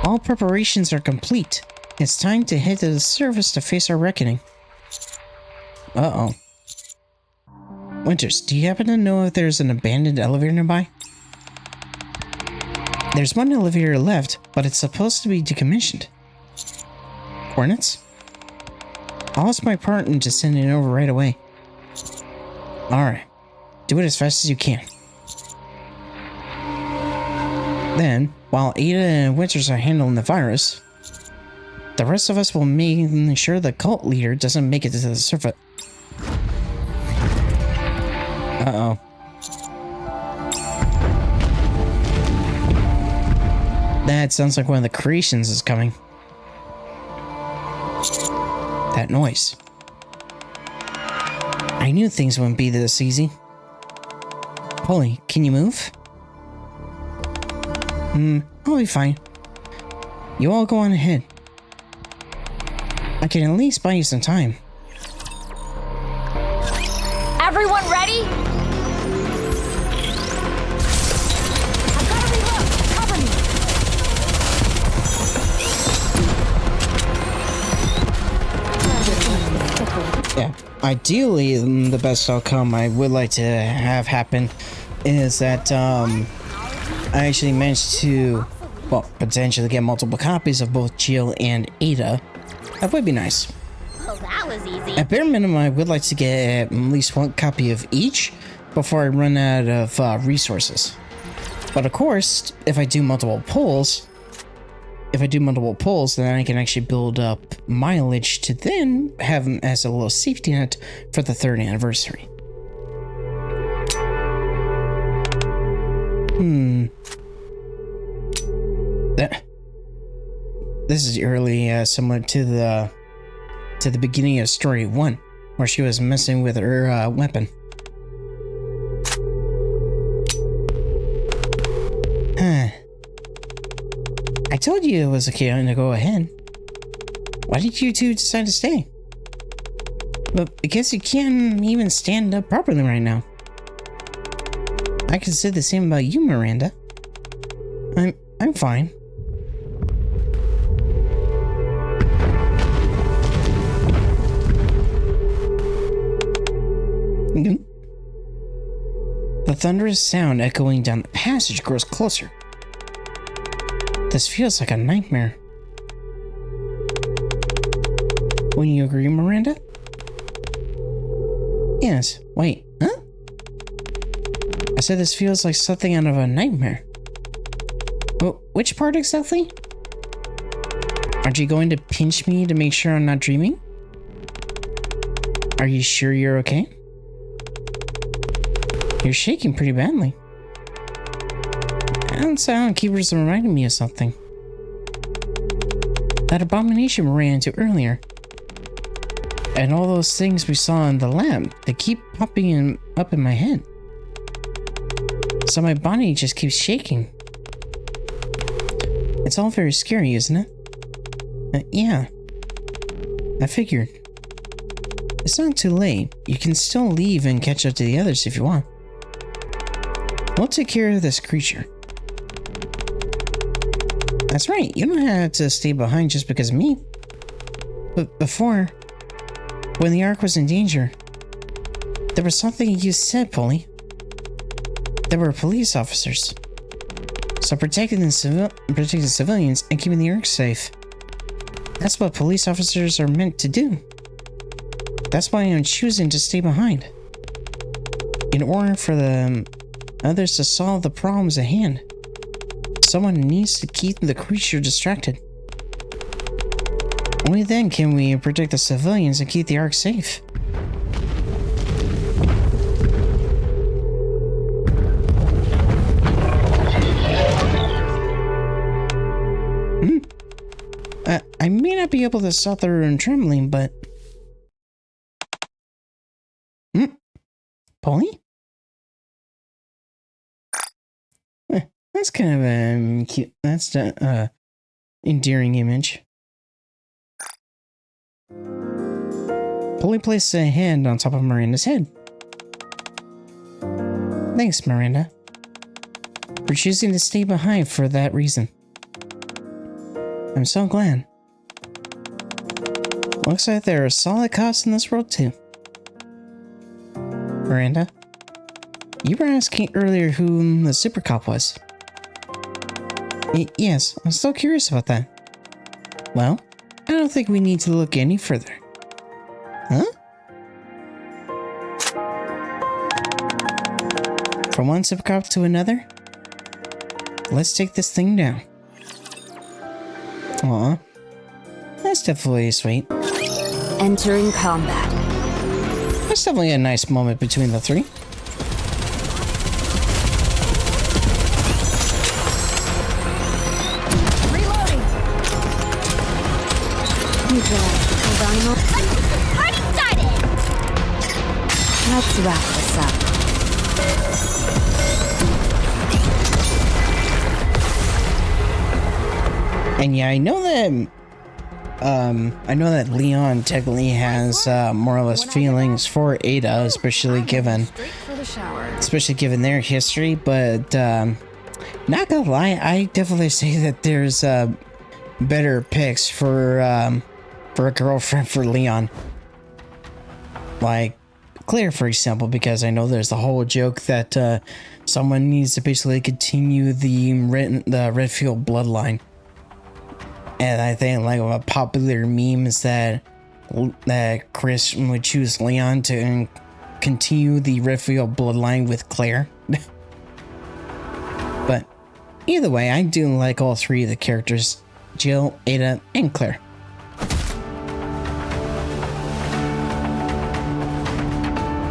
All preparations are complete. It's time to head to the surface to face our reckoning. Uh-oh. Winters, do you happen to know if there's an abandoned elevator nearby? There's one elevator left, but it's supposed to be decommissioned. Coordinates? I'll ask my partner to send it over right away. Alright. Do it as fast as you can. Then, while Ada and Winters are handling the virus, the rest of us will make sure the cult leader doesn't make it to the surface. Uh-oh. That sounds like one of the creations is coming. That noise. I knew things wouldn't be this easy. Polly, can you move? I'll be fine. You all go on ahead. I can at least buy you some time. Everyone ready? I've got to reload. Cover me. Yeah, ideally, the best outcome I would like to have happen is that, I actually managed to, well, potentially get multiple copies of both Jill and Ada. That would be nice. Well, that was easy. At bare minimum, I would like to get at least one copy of each before I run out of resources. But of course, if I do multiple pulls, then I can actually build up mileage to then have them as a little safety net for the 3rd anniversary. This is eerily similar to the beginning of story 1, where she was messing with her weapon. I told you it was okay to go ahead. Why did you two decide to stay? But because you can't even stand up properly right now. I could say the same about you, Miranda. I'm fine. The thunderous sound echoing down the passage grows closer. This feels like a nightmare. Wouldn't you agree, Miranda? Yes. Wait, huh? I said this feels like something out of a nightmare. Well, which part exactly? Aren't you going to pinch me to make sure I'm not dreaming? Are you sure you're okay? You're shaking pretty badly. And sound keepers reminding me of something. That abomination we ran into earlier. And all those things we saw in the lab, they keep popping up in my head. So my body just keeps shaking. It's all very scary, isn't it? Yeah. I figured. It's not too late. You can still leave and catch up to the others if you want. We'll take care of this creature. That's right, you don't have to stay behind just because of me. But before... when the Ark was in danger, there was something you said, Polly. There were police officers. So protecting the civilians and keeping the Ark safe. That's what police officers are meant to do. That's why I'm choosing to stay behind. In order for the others to solve the problems at hand, someone needs to keep the creature distracted. Only then can we protect the civilians and keep the Ark safe. I may not be able to stop the room trembling, but... Polly? That's kind of a cute... That's the, endearing image. Polly placed a hand on top of Miranda's head. Thanks, Miranda. For choosing to stay behind for that reason. I'm so glad. Looks like there are solid cops in this world too. Miranda, you were asking earlier who the super cop was. Yes, I'm still curious about that. Well, I don't think we need to look any further. Huh? From one super cop to another? Let's take this thing down. Aw, that's definitely sweet. Entering combat. That's definitely a nice moment between the three. Reloading. Hold on a moment. Party started. Let's wrap this up. And yeah, I know that Leon technically has more or less feelings for Ada, especially given their history, but not gonna lie, I definitely say that there's better picks for a girlfriend for Leon. Like Claire, for example, because I know there's the whole joke that someone needs to basically continue the Redfield bloodline. And I think like a popular meme is that Chris would choose Leon to continue the Redfield bloodline with Claire. But either way, I do like all three of the characters, Jill, Ada, and Claire.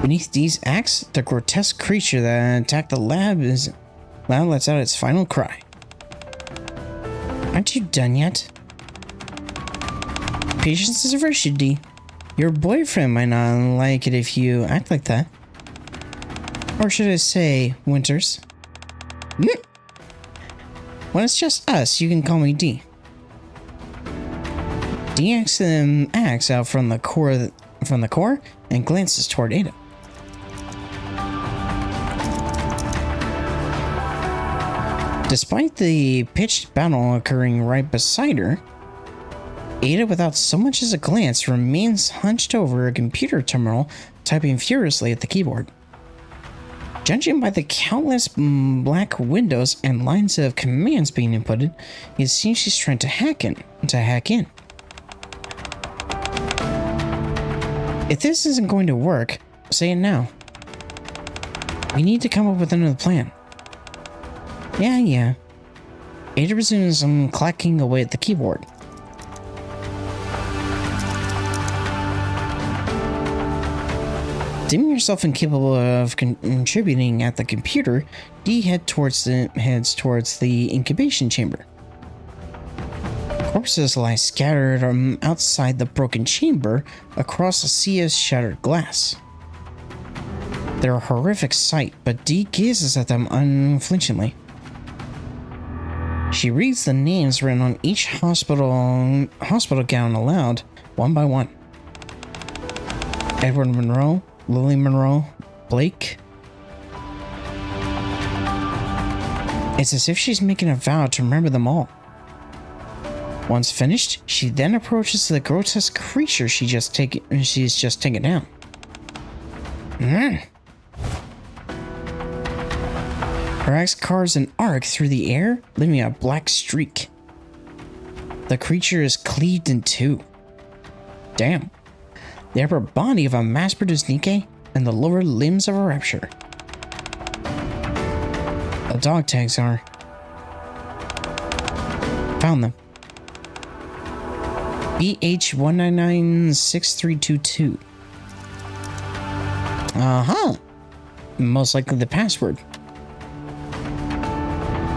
Beneath these acts, the grotesque creature that attacked the lab lets out its final cry. Aren't you done yet? Patience is a virtue, D. Your boyfriend might not like it if you act like that. Or should I say, Winters? When it's just us, you can call me D. D acts out from the core and glances toward Ada. Despite the pitched battle occurring right beside her, Ada, without so much as a glance, remains hunched over a computer terminal, typing furiously at the keyboard. Judging by the countless black windows and lines of commands being inputted, it seems she's trying to hack in. If this isn't going to work, say it now. We need to come up with another plan. Yeah. Ada resumes clacking away at the keyboard. Deeming herself incapable of contributing at the computer, D heads towards the incubation chamber. Corpses lie scattered outside the broken chamber across a sea of shattered glass. They're a horrific sight, but D gazes at them unflinchingly. She reads the names written on each hospital gown aloud, one by one. Edward Monroe, Lily Monroe, Blake. It's as if she's making a vow to remember them all. Once finished, she then approaches the grotesque creature she's just taken down. Her axe carves an arc through the air, leaving a black streak. The creature is cleaved in two. Damn. The upper body of a mass-produced Nikke and the lower limbs of a rapture. The dog tags are... Found them. BH1996322. Uh-huh. Most likely the password.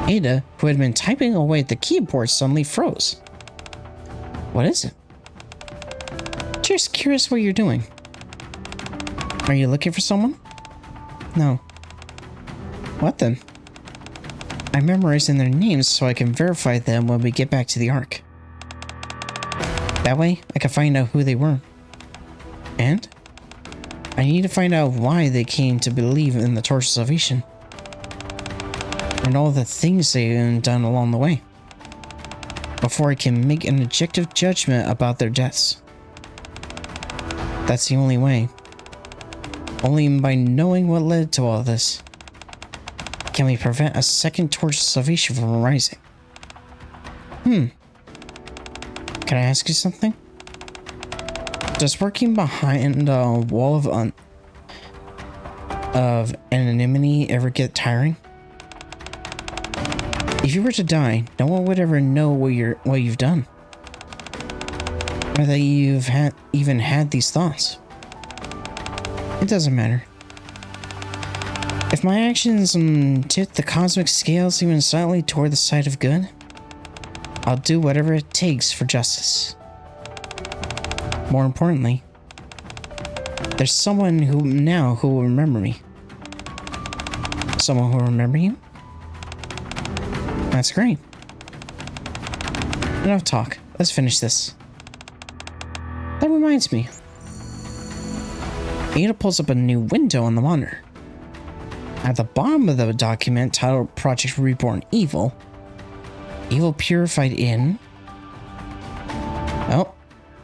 Ada, who had been typing away at the keyboard, suddenly froze. What is it? Just curious what you're doing. Are you looking for someone? No. What then? I'm memorizing their names so I can verify them when we get back to the Ark. That way, I can find out who they were. And? I need to find out why they came to believe in the Torch of Salvation. And all the things they've done along the way. Before I can make an objective judgment about their deaths. That's the only way. Only by knowing what led to all this can we prevent a second Torch of Salvation from arising. Can I ask you something? Does working behind a wall of anonymity ever get tiring? If you were to die, no one would ever know what you've done, or that you've even had these thoughts. It doesn't matter. If my actions tip the cosmic scales even slightly toward the side of good, I'll do whatever it takes for justice. More importantly, there's someone who will remember me. Someone who will remember you? That's great. Enough talk. Let's finish this. That reminds me. Ada pulls up a new window on the monitor. At the bottom of the document titled Project Reborn Evil, Evil purified in... Oh,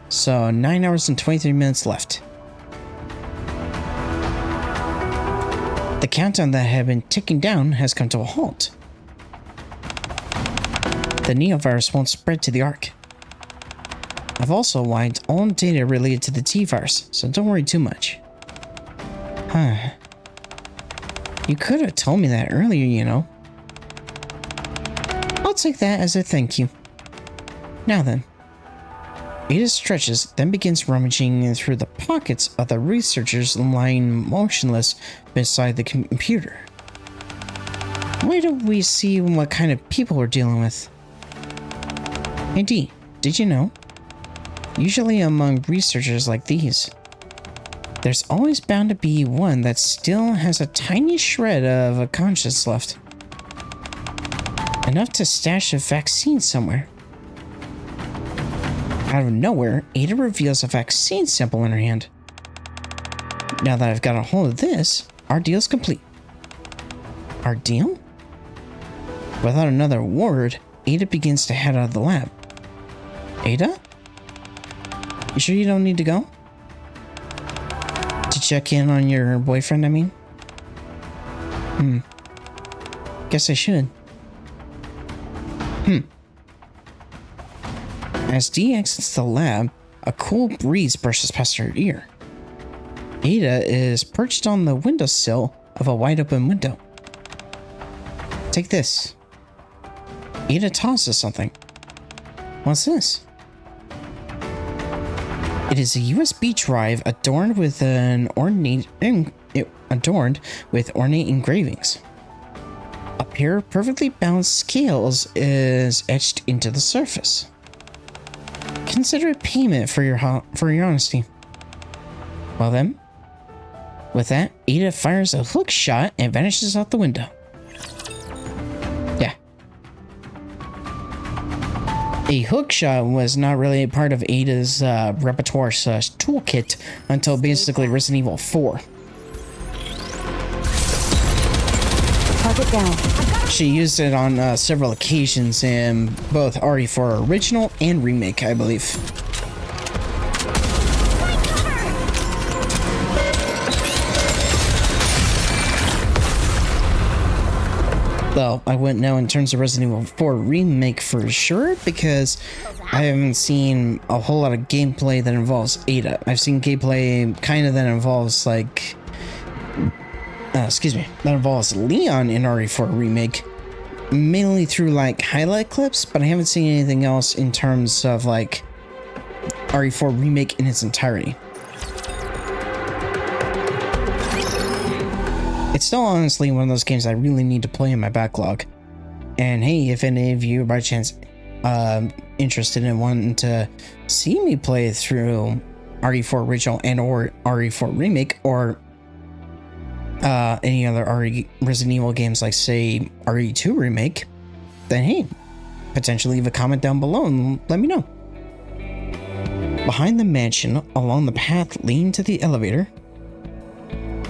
so 9 hours and 23 minutes left. The countdown that had been ticking down has come to a halt. The Neovirus won't spread to the Ark. I've also wiped all data related to the T-Virus, so don't worry too much. Huh. You could have told me that earlier, you know. I'll take that as a thank you. Now then. Ada stretches, then begins rummaging through the pockets of the researchers lying motionless beside the computer. Why don't we see what kind of people we're dealing with? Hey D, did you know? Usually among researchers like these, there's always bound to be one that still has a tiny shred of a conscience left. Enough to stash a vaccine somewhere. Out of nowhere, Ada reveals a vaccine sample in her hand. Now that I've got a hold of this, our deal's complete. Our deal? Without another word, Ada begins to head out of the lab. Ada? You sure you don't need to go? To check in on your boyfriend, I mean? Guess I should. As Dee exits the lab, a cool breeze brushes past her ear. Ada is perched on the windowsill of a wide open window. Take this. Ada tosses something. What's this? It is a USB drive adorned with ornate engravings. A pair of perfectly balanced scales is etched into the surface. Consider it payment for your honesty. Well then, with that, Ada fires a hook shot and vanishes out the window. Yeah. A hook shot was not really a part of Ada's repertoire toolkit until basically Resident Evil 4. Target down. She used it on several occasions in both RE4 Original and Remake, I believe. Though I wouldn't know in terms of Resident Evil 4 Remake for sure, because I haven't seen a whole lot of gameplay that involves Ada. I've seen gameplay kind of that involves like, that involves Leon in RE4 Remake, mainly through like highlight clips, but I haven't seen anything else in terms of like RE4 Remake in its entirety. It's still honestly one of those games I really need to play in my backlog. And hey, if any of you are by chance interested in wanting to see me play through RE4 Original and or RE4 Remake, or any other Resident Evil games like say RE2 Remake, then hey, potentially leave a comment down below and let me know. Behind the mansion, along the path leading to the elevator,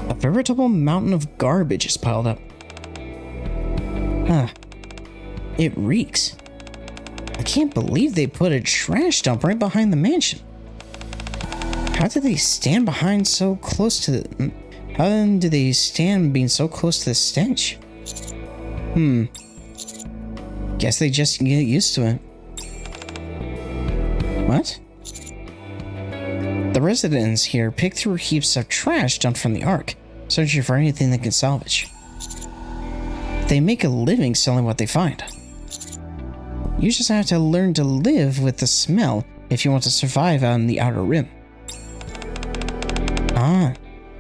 a veritable mountain of garbage is piled up. It reeks. I can't believe they put a trash dump right behind the mansion. How did they stand behind so close to the... How then do they stand being so close to the stench? Guess they just get used to it. What? The residents here pick through heaps of trash dumped from the Ark, searching for anything they can salvage. They make a living selling what they find. You just have to learn to live with the smell if you want to survive out in the Outer Rim.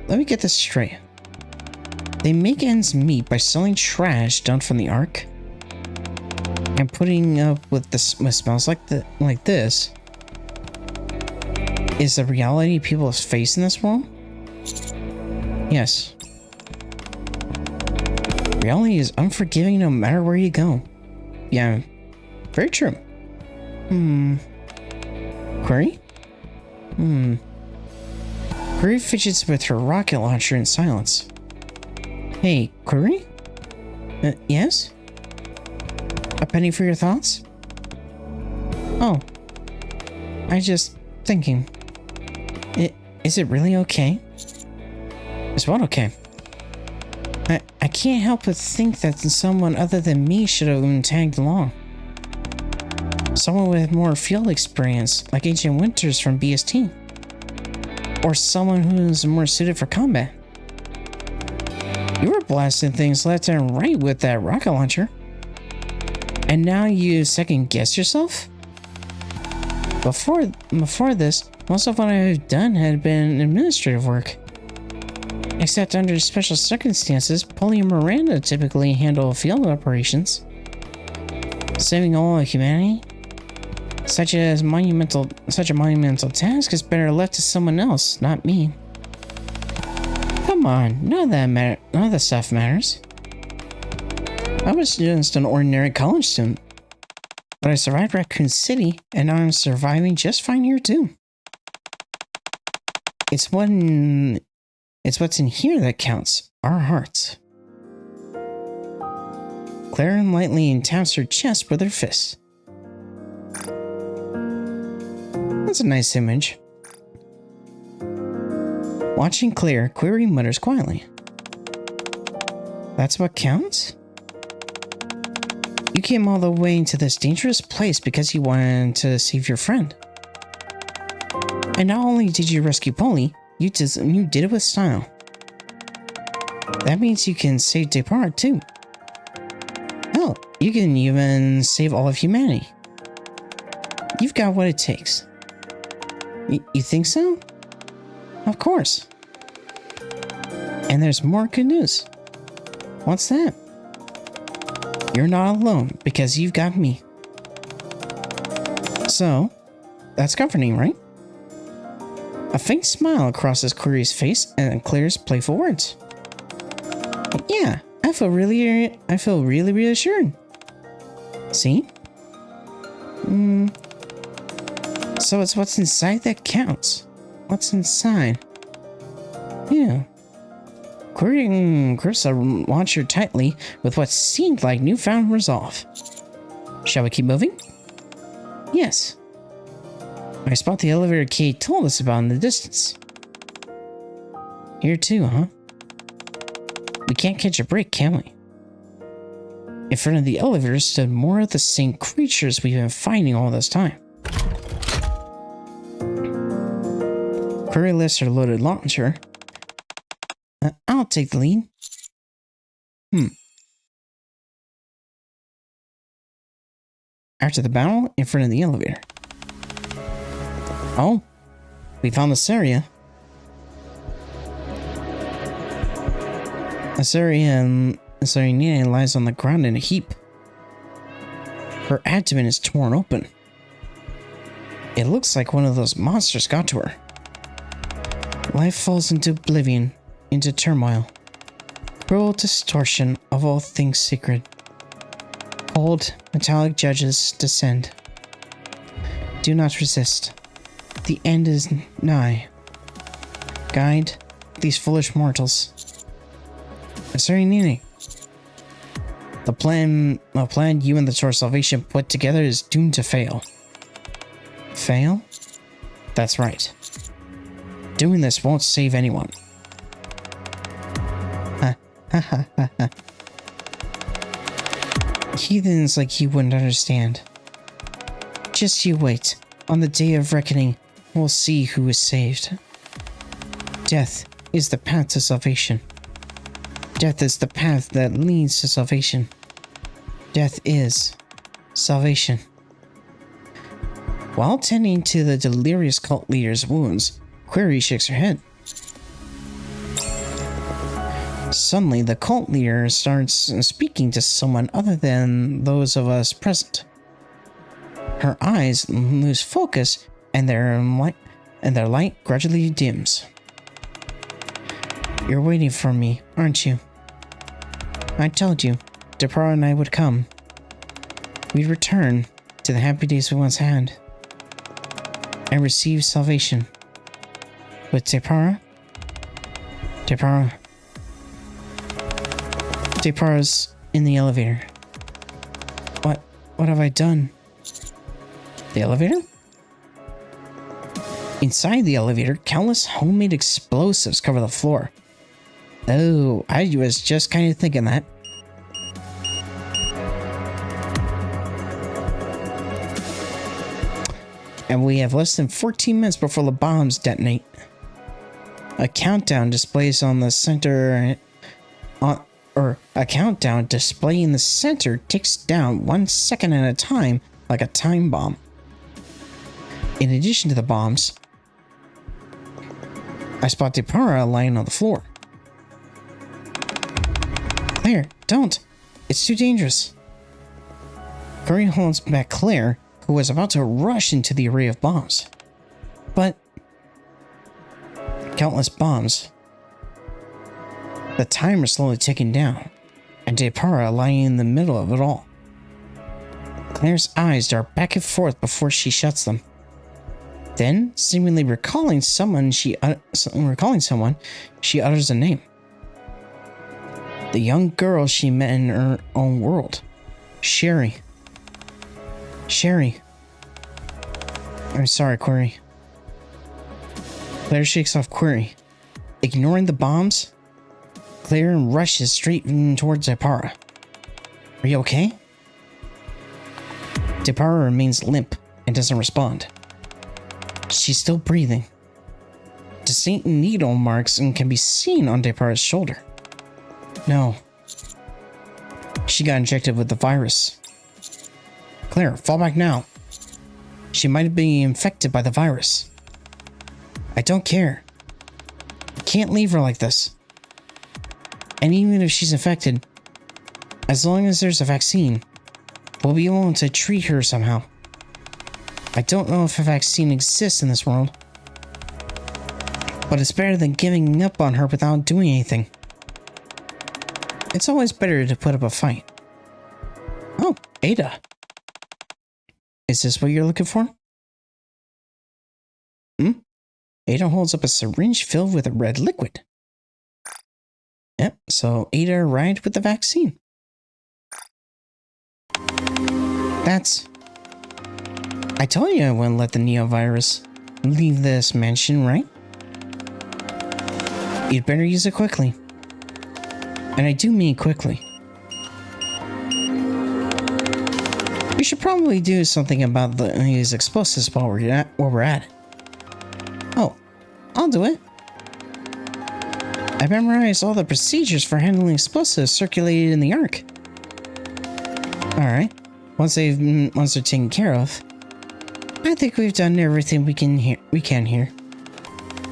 Let me get this straight. They make ends meet by selling trash dumped from the Ark and putting up with smells like this. Is the reality people face in this world? Yes. Reality is unforgiving no matter where you go. Yeah, very true. Query? Query fidgets with her rocket launcher in silence. Hey, Query? Yes? A penny for your thoughts? Oh. I just thinking. Is it really okay? Is what okay? I can't help but think that someone other than me should have been tagged along. Someone with more field experience, like Agent Winters from BST. Or someone who's more suited for combat. You were blasting things left and right with that rocket launcher. And now you second guess yourself? Before this, most of what I've done had been administrative work. Except under special circumstances, Polly and Miranda typically handle field operations. Saving all of humanity? Such a monumental task is better left to someone else, not me. Come on, none of that stuff matters. I was just an ordinary college student. But I survived Raccoon City, and now I'm surviving just fine here too. It's what's in here that counts, our hearts. Claire lightly taps her chest with her fist. That's a nice image. Watching Claire, Query mutters quietly. That's what counts? You came all the way into this dangerous place because you wanted to save your friend. And not only did you rescue Polly, you did it with style. That means you can save Depart too. Hell, you can even save all of humanity. You've got what it takes. You think so? Of course. And there's more good news. What's that? You're not alone because you've got me. So, that's comforting, right? A faint smile crosses Query's face and Claire's playful words. Yeah, I feel really reassured. See? So it's what's inside that counts. What's inside? Yeah. Query and Krita watched her tightly with what seemed like newfound resolve. Shall we keep moving? Yes. I spot the elevator Kate told us about in the distance. Here too, huh? We can't catch a break, can we? In front of the elevator stood more of the same creatures we've been fighting all this time. Query lifts her loaded launcher. I'll take the lead. After the battle, in front of the elevator. Oh, we found this area. This area Nikke lies on the ground in a heap. Her abdomen is torn open. It looks like one of those monsters got to her. Life falls into oblivion, into turmoil. Cruel distortion of all things sacred. Cold, metallic judges descend. Do not resist. The end is nigh. Guide these foolish mortals. Nikke, the plan you and the Source Salvation put together is doomed to fail. Fail? That's right. Doing this won't save anyone. Heathens like you wouldn't understand. Just you wait. On the day of reckoning, we'll see who is saved. Death is the path to salvation. Death is the path that leads to salvation. Death is salvation. While tending to the delirious cult leader's wounds, Query shakes her head. Suddenly, the cult leader starts speaking to someone other than those of us present. Her eyes lose focus, and their light gradually dims. You're waiting for me, aren't you? I told you, Depara and I would come. We'd return to the happy days we once had, and receive salvation. With Depara's in the elevator. What have I done? The elevator? Inside the elevator, countless homemade explosives cover the floor. Oh, I was just kind of thinking that. And we have less than 14 minutes before the bombs detonate. A countdown displays on the center, a countdown display in the center ticks down 1 second at a time like a time bomb. In addition to the bombs, I spot Depara lying on the floor. Claire, don't! It's too dangerous. Query holds back Claire, who was about to rush into the array of bombs. But countless bombs. The timer slowly ticking down, and Depara lying in the middle of it all. Claire's eyes dart back and forth before she shuts them. Then, seemingly recalling someone, she utters a name. The young girl she met in her own world. Sherry. I'm sorry, Query. Claire shakes off Query. Ignoring the bombs, Claire rushes straight towards Depara. Are you okay? Depara remains limp and doesn't respond. She's still breathing. Distinct needle marks can be seen on Depara's shoulder. No. She got injected with the virus. Claire, fall back now. She might be infected by the virus. I don't care. I can't leave her like this. And even if she's infected, as long as there's a vaccine, we'll be able to treat her somehow. I don't know if a vaccine exists in this world, but it's better than giving up on her without doing anything. It's always better to put up a fight. Oh, Ada. Is this what you're looking for? Ada holds up a syringe filled with a red liquid. Yep, so Ada arrived with the vaccine. I told you I wouldn't let the Neovirus leave this mansion, right? You'd better use it quickly. And I do mean quickly. We should probably do something about these explosives while we're at it. Oh, I'll do it. I memorized all the procedures for handling explosives circulated in the Ark. Alright, once they're taken care of, I think we've done everything we can here.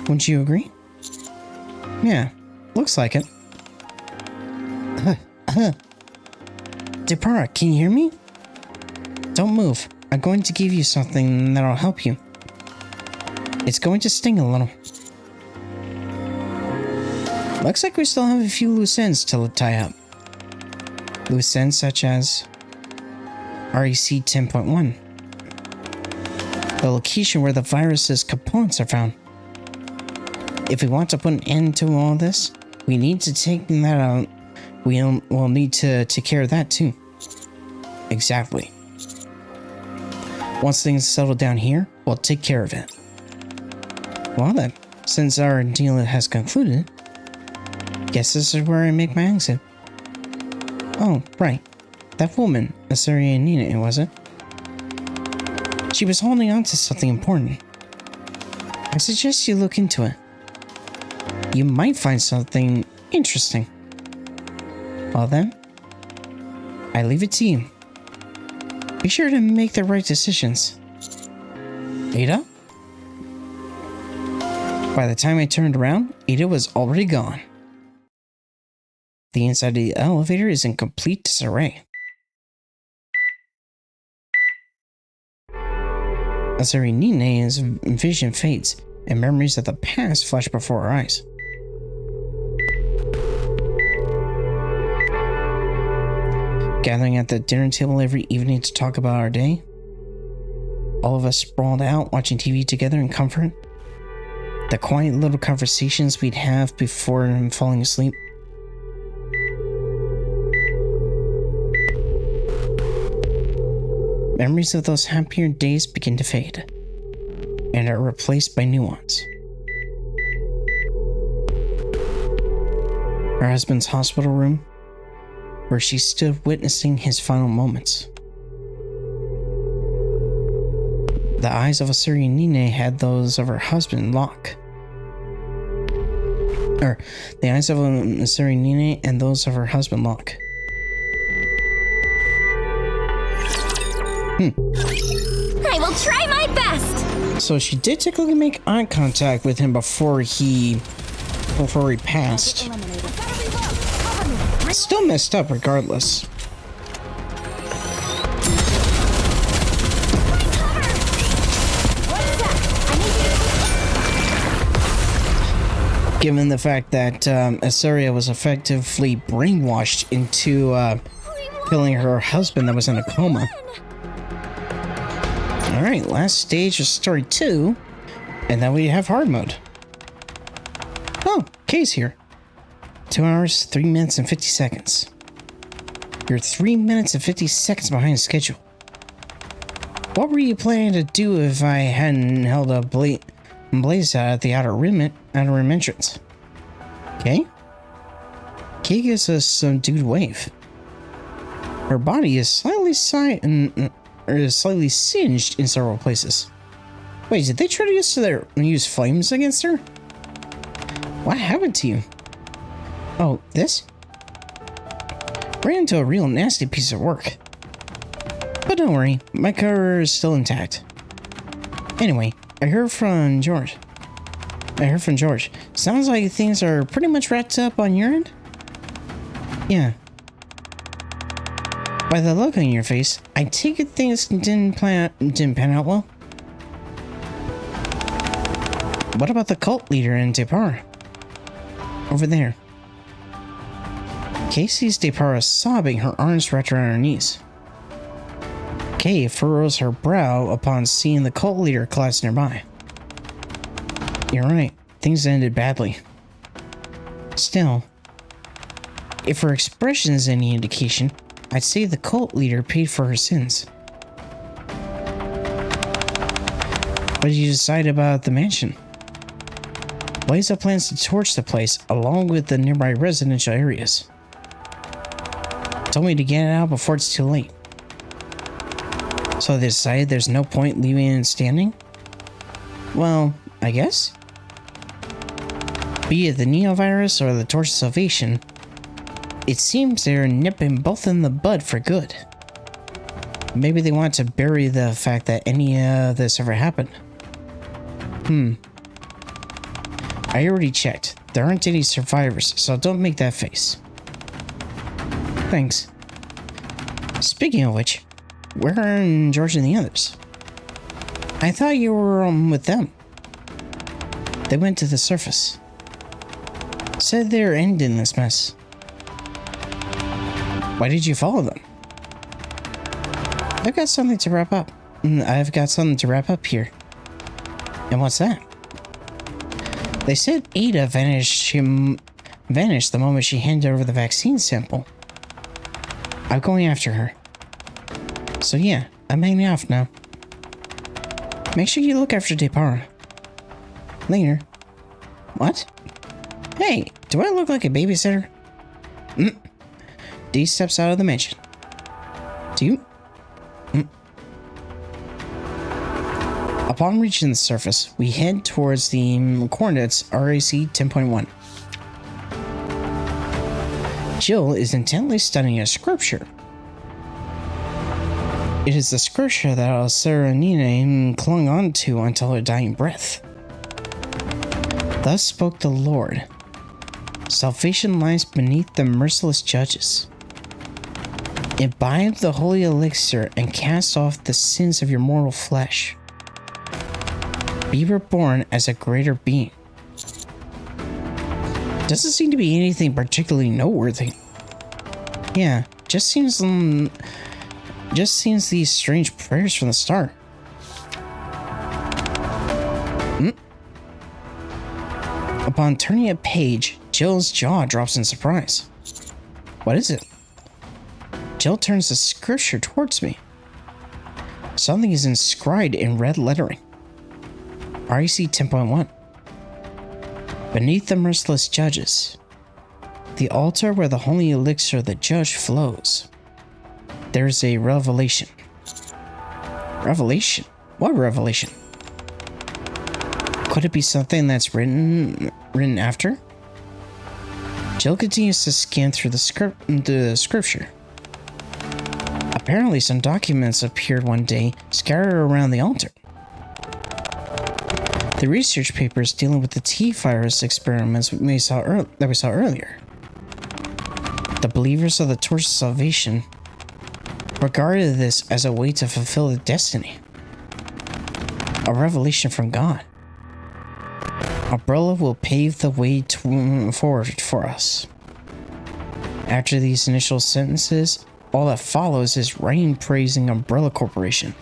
Wouldn't you agree? Yeah, looks like it. Depara, can you hear me? Don't move. I'm going to give you something that'll help you. It's going to sting a little. Looks like we still have a few loose ends to tie up. Loose ends such as REC 10.1. The location where the virus's components are found. If we want to put an end to all this, we need to take that out. We'll need to take care of that too. Exactly. Once things settle down here, we'll take care of it. Well then, since our deal has concluded, guess this is where I make my exit. Oh, right. That woman, Assyrian Nina, was it? She was holding on to something important. I suggest you look into it. You might find something interesting. Well then, I leave it to you. Be sure to make the right decisions. Ada? By the time I turned around, Ada was already gone. The inside of the elevator is in complete disarray. As her Nina's vision fades, and memories of the past flash before our eyes. Gathering at the dinner table every evening to talk about our day. All of us sprawled out watching TV together in comfort. The quiet little conversations we'd have before falling asleep. Memories of those happier days begin to fade, and are replaced by new ones. Her husband's hospital room, where she stood witnessing his final moments. The eyes of Assyrian Nine had those of her husband lock. Or, the eyes of Assyrian Nine and those of her husband lock. I will try my best! So she did technically make eye contact with him before he passed. Still messed up regardless. Given the fact that Assyria was effectively brainwashed into killing her husband that was in a coma. Alright, last stage of story 2, and then we have hard mode. Oh, Kay's here. 2 hours, 3 minutes, and 50 seconds. You're 3 minutes and 50 seconds behind schedule. What were you planning to do if I hadn't held a blaze out at the outer rim entrance? Okay? Kay gives us some dude wave. Her body is slightly singed in several places. Wait, did they try to use flames against her? What happened to you? Oh, this? Ran into a real nasty piece of work. But don't worry, my car is still intact. Anyway, I heard from George. Sounds like things are pretty much wrapped up on your end? Yeah. By the look on your face, I take it things didn't pan out well. What about the cult leader in Depara? Over there. Kay sees Depara sobbing, her arms wrapped around her knees. Kay furrows her brow upon seeing the cult leader collapse nearby. You're right, things ended badly. Still, If her expression is any indication, I'd say the cult leader paid for her sins. What did you decide about the mansion? Blaze plans to torch the place along with the nearby residential areas. Told me to get it out before it's too late. So they decided there's no point leaving it standing? Well, I guess. Be it the Neovirus or the Torch of Salvation, it seems they're nipping both in the bud for good. Maybe they want to bury the fact that any of this ever happened. I already checked. There aren't any survivors, so don't make that face. Thanks. Speaking of which, where are George and the others? I thought you were with them. They went to the surface. Said they're ending this mess. Why did you follow them? I've got something to wrap up. Here. And what's that? They said Ada vanished the moment she handed over the vaccine sample. I'm going after her. So yeah, I'm hanging off now. Make sure you look after Depara. Later. What? Hey, do I look like a babysitter? D steps out of the mansion. Do you? Upon reaching the surface, we head towards the coordinates RAC 10.1. Jill is intently studying a scripture. It is the scripture that Serenine clung on to until her dying breath. Thus spoke the Lord. Salvation lies beneath the merciless judges. Imbibe the holy elixir and cast off the sins of your mortal flesh. Be reborn as a greater being. Doesn't seem to be anything particularly noteworthy. Yeah, just seems these strange prayers from the start. Upon turning a page, Jill's jaw drops in surprise. What is it? Jill turns the scripture towards me. Something is inscribed in red lettering. REC 10.1. Beneath the merciless judges, the altar where the holy elixir of the judge flows, there's a revelation. Revelation? What revelation? Could it be something that's written after? Jill continues to scan through the scripture. Apparently some documents appeared one day scattered around the altar. The research papers dealing with the T-virus experiments that we saw earlier. The believers of the Torch of Salvation regarded this as a way to fulfill the destiny. A revelation from God. Umbrella will pave the way forward for us. After these initial sentences, all that follows is writing praising Umbrella Corporation.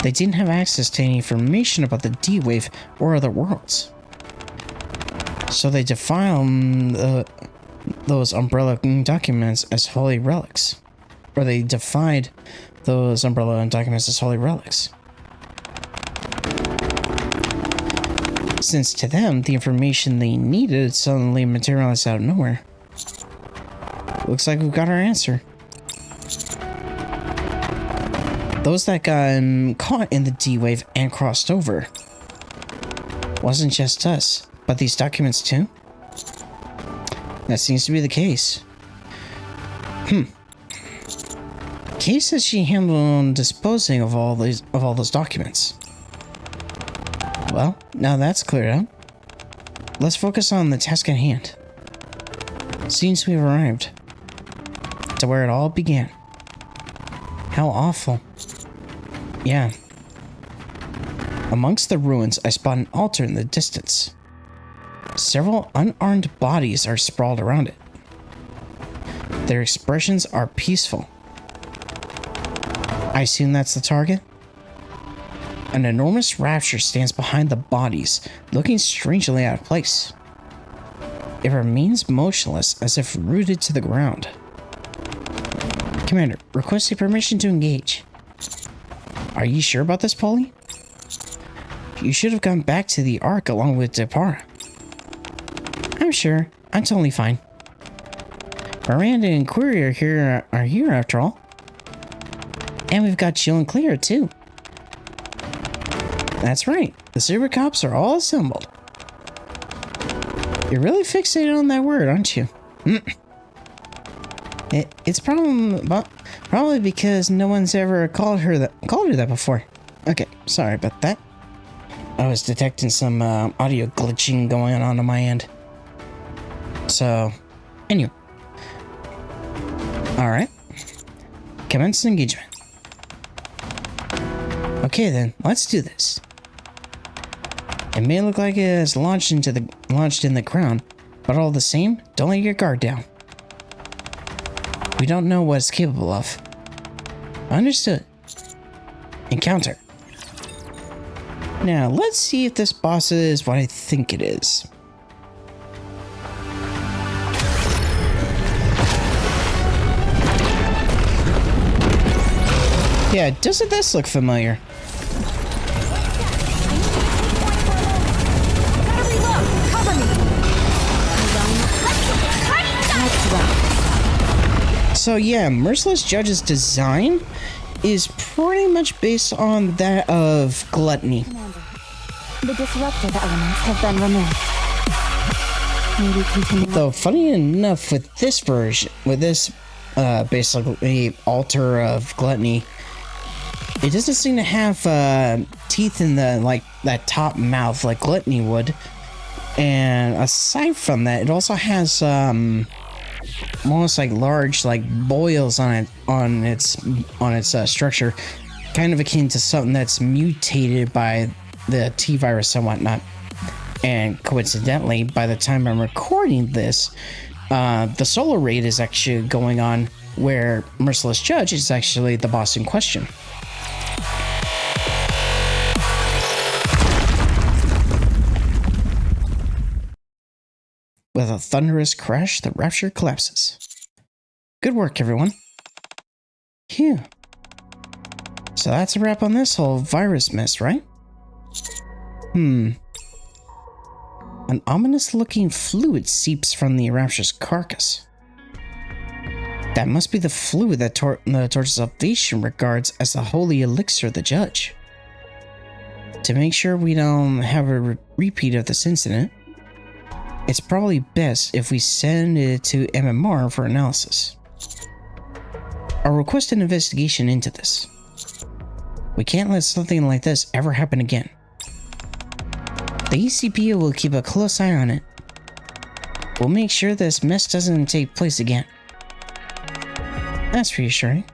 They didn't have access to any information about the D-Wave or other worlds. So they defiled those Umbrella documents as holy relics. Or they defied those Umbrella documents as holy relics. Since to them, the information they needed suddenly materialized out of nowhere. Looks like we've got our answer. Those that got caught in the D-Wave and crossed over wasn't just us, but these documents too? That seems to be the case. Kay says she handled disposing of all those documents. Well, now that's cleared up. Let's focus on the task at hand. Seems we've arrived to where it all began. How awful. Yeah. Amongst the ruins, I spot an altar in the distance. Several unarmed bodies are sprawled around it. Their expressions are peaceful. I assume that's the target? An enormous rapture stands behind the bodies, looking strangely out of place. It remains motionless as if rooted to the ground. Commander, requesting permission to engage. Are you sure about this, Polly? You should have gone back to the Ark along with Depara. I'm sure. I'm totally fine. Miranda and Query are here after all. And we've got Jill and Claire too. That's right. The Super Cops are all assembled. You're really fixated on that word, aren't you? It's probably because no one's ever called her that before. Okay, sorry about that. I was detecting some audio glitching going on my end. So, anyway. Alright. Commence engagement. Okay then, let's do this. It may look like it is launched in the ground, but all the same, don't let your guard down. We don't know what it's capable of. Understood. Encounter. Now, let's see if this boss is what I think it is. Yeah, doesn't this look familiar? Gotta reload. Cover me. So yeah, Merciless Judge's design is pretty much based on that of Gluttony. Commander, the disruptive elements have been removed. Maybe continue. Though funny enough, with this version, with this basically altar of Gluttony, it doesn't seem to have teeth in the that top mouth like Gluttony would. And aside from that, it also has almost like large boils on its structure, kind of akin to something that's mutated by the T virus and whatnot. And coincidentally, by the time I'm recording this, the solar raid is actually going on, where Merciless Judge is actually the boss in question. With a thunderous crash, the Rapture collapses. Good work, everyone. Phew. So that's a wrap on this whole virus mess, right? An ominous-looking fluid seeps from the Rapture's carcass. That must be the fluid that the Torch of Salvation regards as the holy elixir of the Judge. To make sure we don't have a repeat of this incident, it's probably best if we send it to MMR for analysis. I'll request an investigation into this. We can't let something like this ever happen again. The ECPO will keep a close eye on it. We'll make sure this mess doesn't take place again. That's reassuring.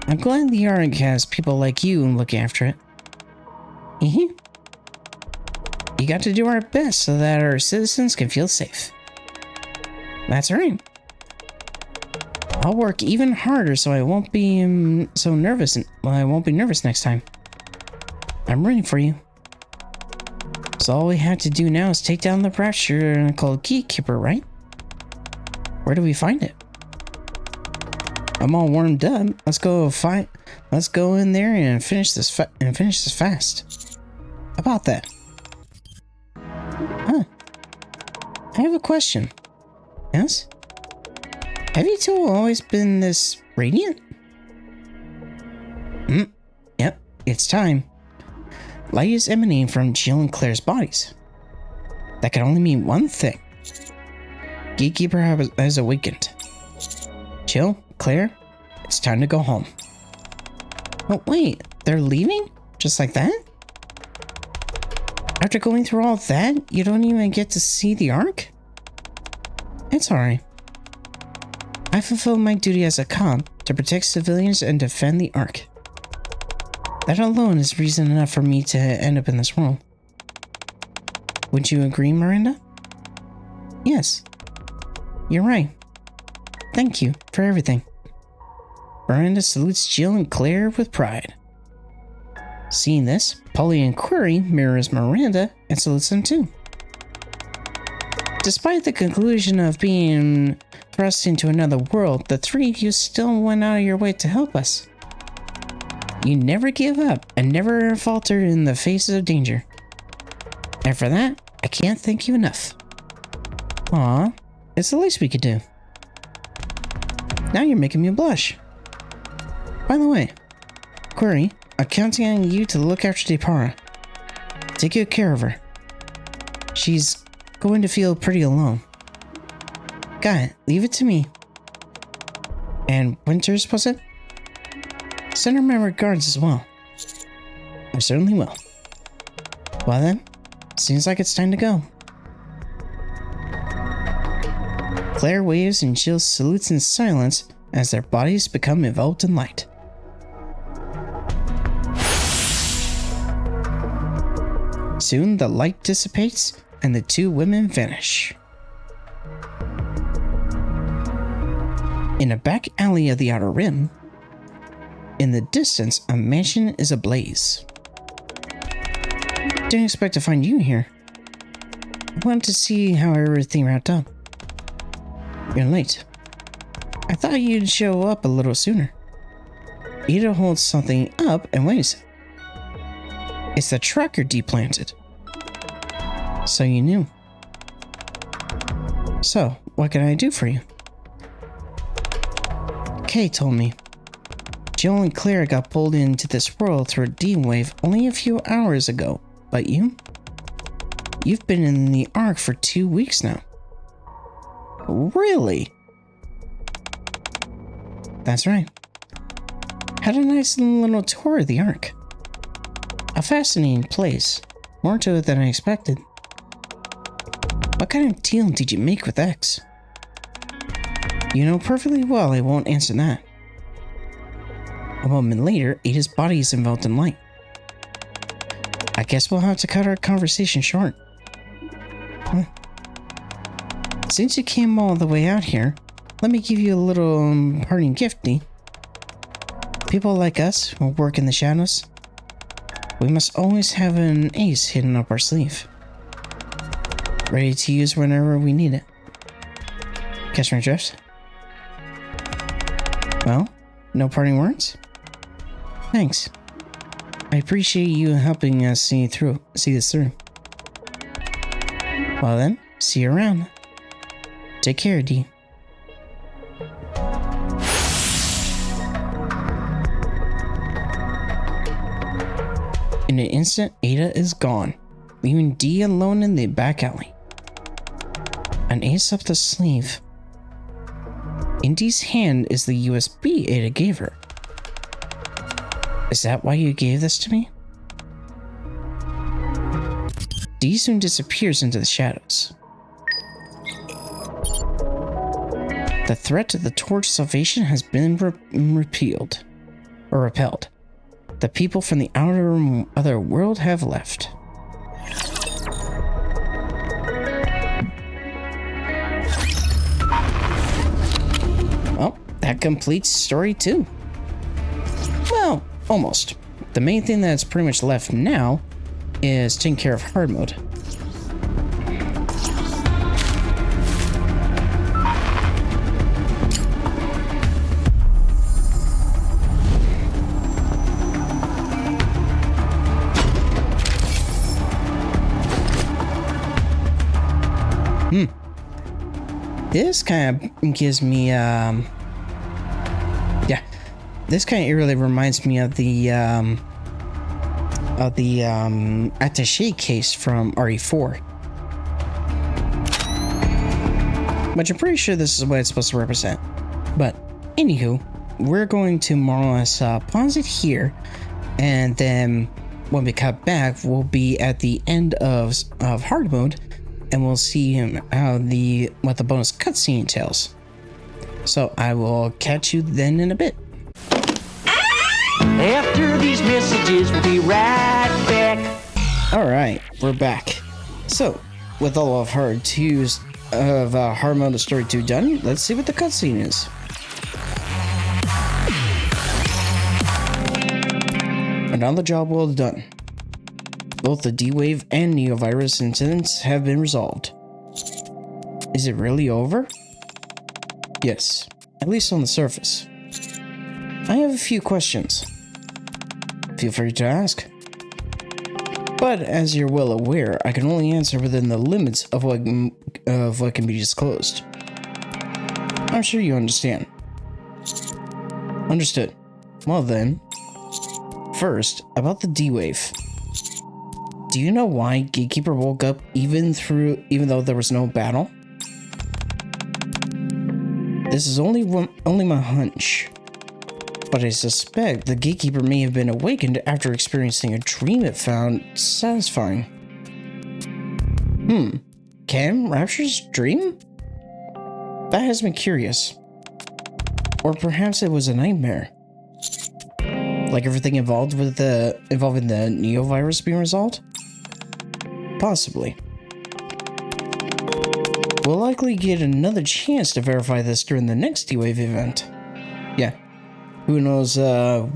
I'm glad the ARG has people like you looking after it. You got to do our best so that our citizens can feel safe. That's right. I'll work even harder so I won't be so nervous. I won't be nervous next time. I'm rooting for you. So all we have to do now is take down the Rapture called Gatekeeper, right? Where do we find it? I'm all warmed up. Let's go in there and finish this fast. How about that? Huh. I have a question. Yes? Have you two always been this radiant? Yep, it's time. Light is emanating from Jill and Claire's bodies. That can only mean one thing. Gatekeeper has awakened. Jill, Claire, it's time to go home. Oh wait, they're leaving? Just like that? After going through all that, you don't even get to see the Ark? It's alright. I fulfilled my duty as a cop to protect civilians and defend the Ark. That alone is reason enough for me to end up in this world. Would you agree, Miranda? Yes. You're right. Thank you for everything. Miranda salutes Jill and Claire with pride. Seeing this, Polly and Query mirrors Miranda and salutes them too. Despite the conclusion of being thrust into another world, the three of you still went out of your way to help us. You never give up and never faltered in the face of danger. And for that, I can't thank you enough. Aw, it's the least we could do. Now you're making me blush. By the way, Query, I'm counting on you to look after Depara. Take good care of her. She's going to feel pretty alone. Got it, leave it to me. And Winters, was it? Send her my regards as well. I certainly will. Well then, seems like it's time to go. Claire waves and Jill salutes in silence as their bodies become enveloped in light. Soon the light dissipates and the two women vanish. In a back alley of the Outer Rim, in the distance, a mansion is ablaze. Didn't expect to find you here. I wanted to see how everything wrapped up. You're late. I thought you'd show up a little sooner. Ada holds something up and waves. It's the tracker deplanted. So you knew. So, what can I do for you? Kay told me. Jill and Claire got pulled into this world through a D-wave only a few hours ago. But you? You've been in the Ark for 2 weeks now. Really? That's right. Had a nice little tour of the Ark. A fascinating place. More to it than I expected. What kind of deal did you make with X? You know perfectly well I won't answer that. A moment later, Ada's body is enveloped in light. I guess we'll have to cut our conversation short. Huh. Since you came all the way out here, let me give you a little parting gifty. People like us who work in the shadows, we must always have an ace hidden up our sleeve. Ready to use whenever we need it. Catch my drift? Well, no parting words? Thanks. I appreciate you helping us see this through. Well then, see you around. Take care, D. In an instant, Ada is gone, leaving D alone in the back alley. An ace up the sleeve. In D's hand is the USB Ada gave her. Is that why you gave this to me? D soon disappears into the shadows. The threat to the Torch Salvation has been repelled. The people from the other world have left. Well, that completes story 2. Well, almost. The main thing that's pretty much left now is taking care of hard mode. This kind of gives me, this kind of really reminds me of the attaché case from RE4. Which I'm pretty sure this is what it's supposed to represent. But, anywho, we're going to more or less pause it here, and then when we cut back, we'll be at the end of hard mode, and we'll see how what the bonus cutscene tells. So I will catch you then in a bit. After these messages, we'll be right back. Alright, we're back. So, with all of hard mode of story 2 done, let's see what the cutscene is. Another job well done. Both the D-Wave and Neovirus incidents have been resolved. Is it really over? Yes, at least on the surface. I have a few questions. Feel free to ask. But as you're well aware, I can only answer within the limits of what can be disclosed. I'm sure you understand. Understood. Well then, first, about the D-Wave. Do you know why Gatekeeper woke up even though there was no battle? This is only my hunch, but I suspect the Gatekeeper may have been awakened after experiencing a dream it found satisfying. Can Rapture's dream? That has me curious. Or perhaps it was a nightmare. Like everything involving the Neo virus being resolved? Possibly. We'll likely get another chance to verify this during the next D-Wave event. Yeah. Who knows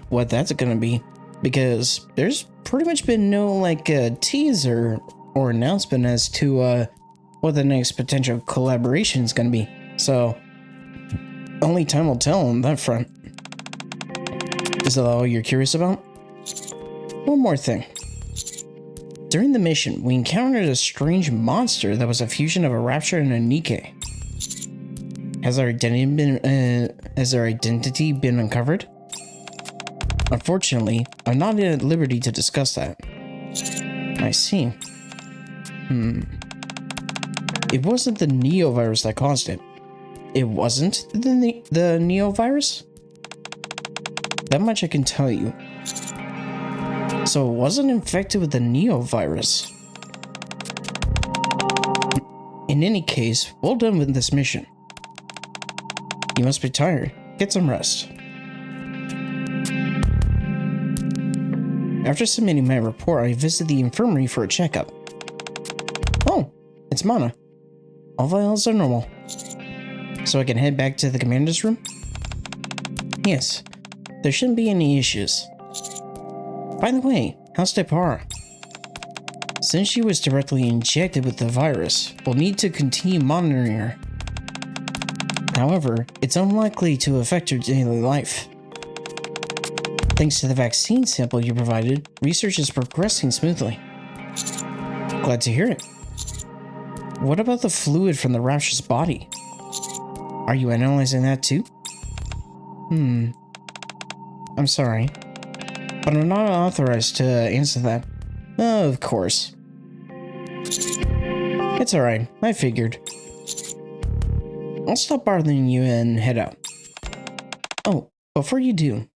what that's gonna be. Because there's pretty much been no teaser or announcement as to what the next potential collaboration is gonna be. So only time will tell on that front. Is that all you're curious about? One more thing. During the mission, we encountered a strange monster that was a fusion of a Rapture and a Nikke. Has their identity been uncovered? Unfortunately, I'm not at liberty to discuss that. I see. It wasn't the Neo virus that caused it. It wasn't the Neo virus? That much I can tell you. So it wasn't infected with the Neo virus. In any case, well done with this mission. You must be tired. Get some rest. After submitting my report, I visited the infirmary for a checkup. Oh, it's Mana. All vitals are normal. So I can head back to the commander's room? Yes, there shouldn't be any issues. By the way, how's Depara? Since she was directly injected with the virus, we'll need to continue monitoring her. However, it's unlikely to affect her daily life. Thanks to the vaccine sample you provided, research is progressing smoothly. Glad to hear it. What about the fluid from the Rapture's body? Are you analyzing that too? I'm sorry, but I'm not authorized to answer that. Oh, of course. It's alright, I figured. I'll stop bothering you and head out. Oh, before you do,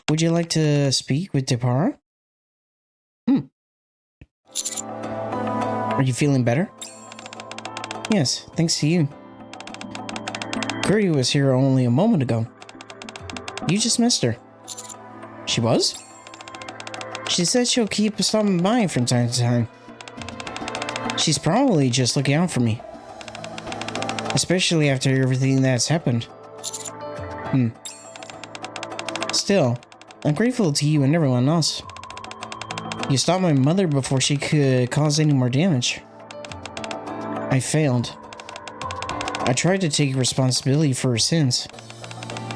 would you like to speak with Depara? Are you feeling better? Yes, thanks to you. Krita was here only a moment ago. You just missed her. She was? She said she'll keep stopping by from time to time. She's probably just looking out for me. Especially after everything that's happened. Still, I'm grateful to you and everyone else. You stopped my mother before she could cause any more damage. I failed. I tried to take responsibility for her sins.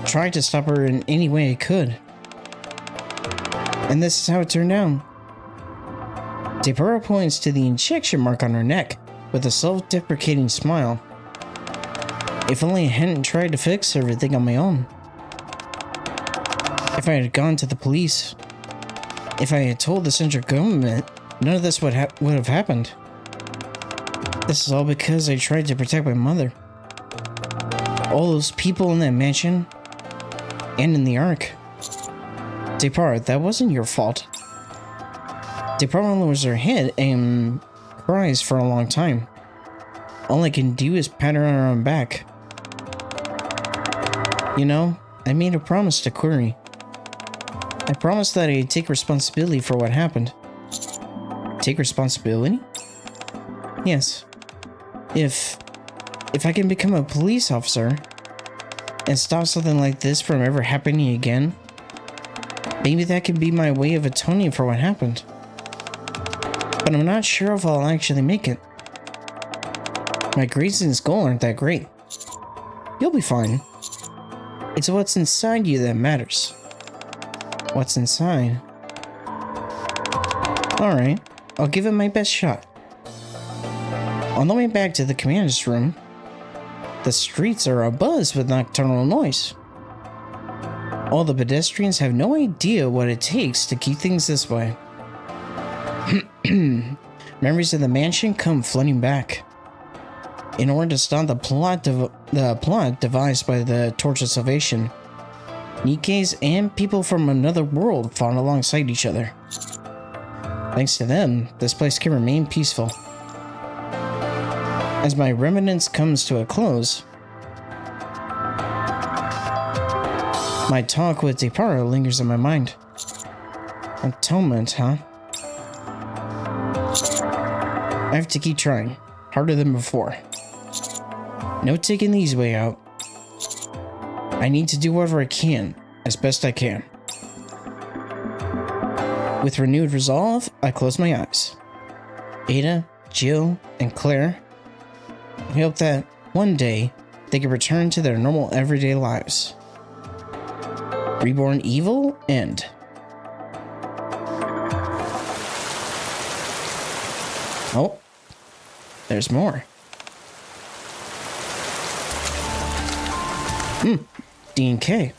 Tried to stop her in any way I could. And this is how it turned out. Depara points to the injection mark on her neck with a self-deprecating smile. If only I hadn't tried to fix everything on my own. If I had gone to the police, if I had told the central government, none of this would have happened. This is all because I tried to protect my mother. All those people in that mansion, and in the Ark. Depara, that wasn't your fault. Depara lowers her head and cries for a long time. All I can do is pat her on her own back. You know, I made a promise to Query. I promised that I'd take responsibility for what happened. Take responsibility? Yes. If I can become a police officer and stop something like this from ever happening again, maybe that could be my way of atoning for what happened. But I'm not sure if I'll actually make it. My grades in school aren't that great. You'll be fine. It's what's inside you that matters. What's inside? Alright, I'll give it my best shot. On the way back to the commander's room, the streets are abuzz with nocturnal noise. All the pedestrians have no idea what it takes to keep things this way. Memories of the mansion come flooding back. In order to stop the plot devised by the Torch of Salvation, Nikke's and people from another world fought alongside each other. Thanks to them, this place can remain peaceful. As my remnants comes to a close, my talk with Depara lingers in my mind. Atonement, huh? I have to keep trying, harder than before. No taking the easy way out. I need to do whatever I can, as best I can. With renewed resolve, I close my eyes. Ada, Jill, and Claire, I hope that one day they can return to their normal everyday lives. Reborn Evil End. Oh, there's more. D&K.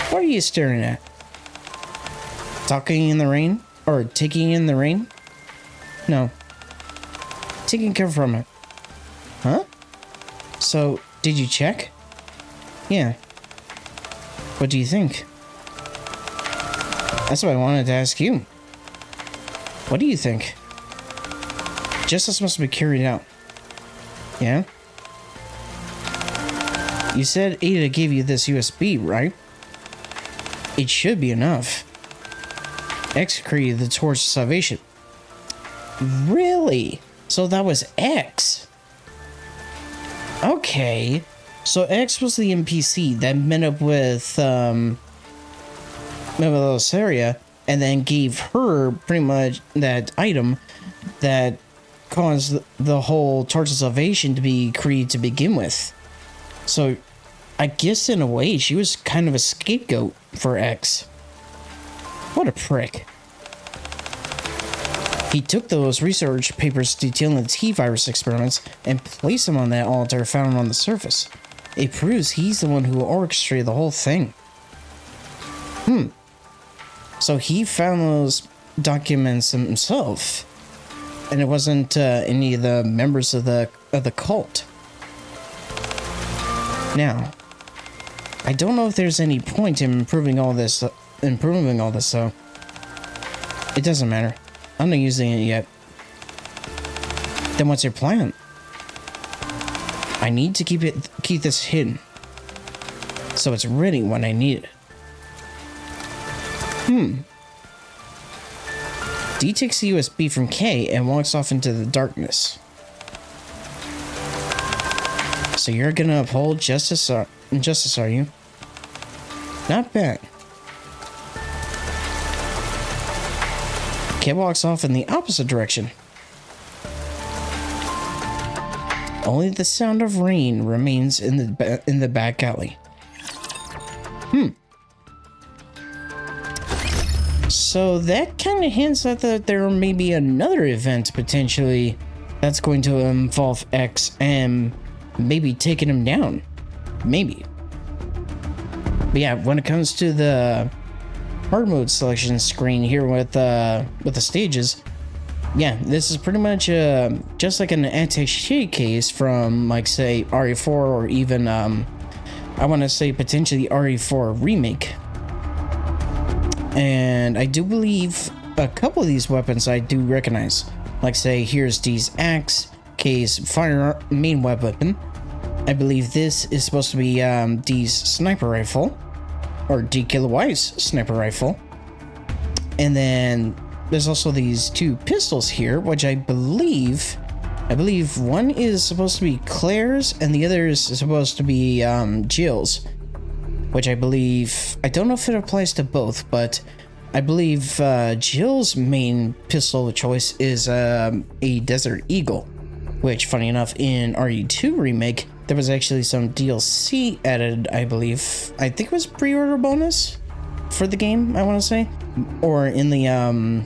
What are you staring at? Talking in the rain? Or taking in the rain? No. Taking care from it. Huh? So, did you check? Yeah. What do you think? That's what I wanted to ask you. What do you think? Justice must be carried out. Yeah? You said Ada gave you this USB, right? It should be enough. X created the Torch of Salvation. Really? So that was X? Okay. So X was the NPC that met up with Syria and then gave her pretty much that item that caused the whole Torch of Salvation to be created to begin with. So I guess in a way she was kind of a scapegoat for X. What a prick. He took those research papers detailing the T-virus experiments and placed them on that altar found on the surface. It proves he's the one who orchestrated the whole thing. So he found those documents himself, and it wasn't any of the members of the cult. Now, I don't know if there's any point in improving all this, so it doesn't matter. I'm not using it yet. Then what's your plan? I need to keep this hidden, so it's ready when I need it. D takes the USB from K and walks off into the darkness. So you're gonna uphold justice, are you? Not bad. K walks off in the opposite direction. Only the sound of rain remains in the back alley. So that kind of hints at that there may be another event potentially that's going to involve X and maybe taking him down. Maybe. But yeah, when it comes to the hard mode selection screen here with the stages, yeah, this is pretty much just like an attaché case from, like, say, RE4 or even I want to say potentially RE4 remake. And I do believe a couple of these weapons I do recognize. Like, say, here's D's axe, K's fire main weapon. I believe this is supposed to be D's sniper rifle, or D Kilowai's sniper rifle. And then there's also these two pistols here, which I believe one is supposed to be Claire's and the other is supposed to be Jill's. Which I believe, I don't know if it applies to both, but I believe Jill's main pistol of choice is a Desert Eagle. which, funny enough, in RE2 Remake, there was actually some DLC added, I believe. I think it was pre-order bonus for the game, I want to say. Or in the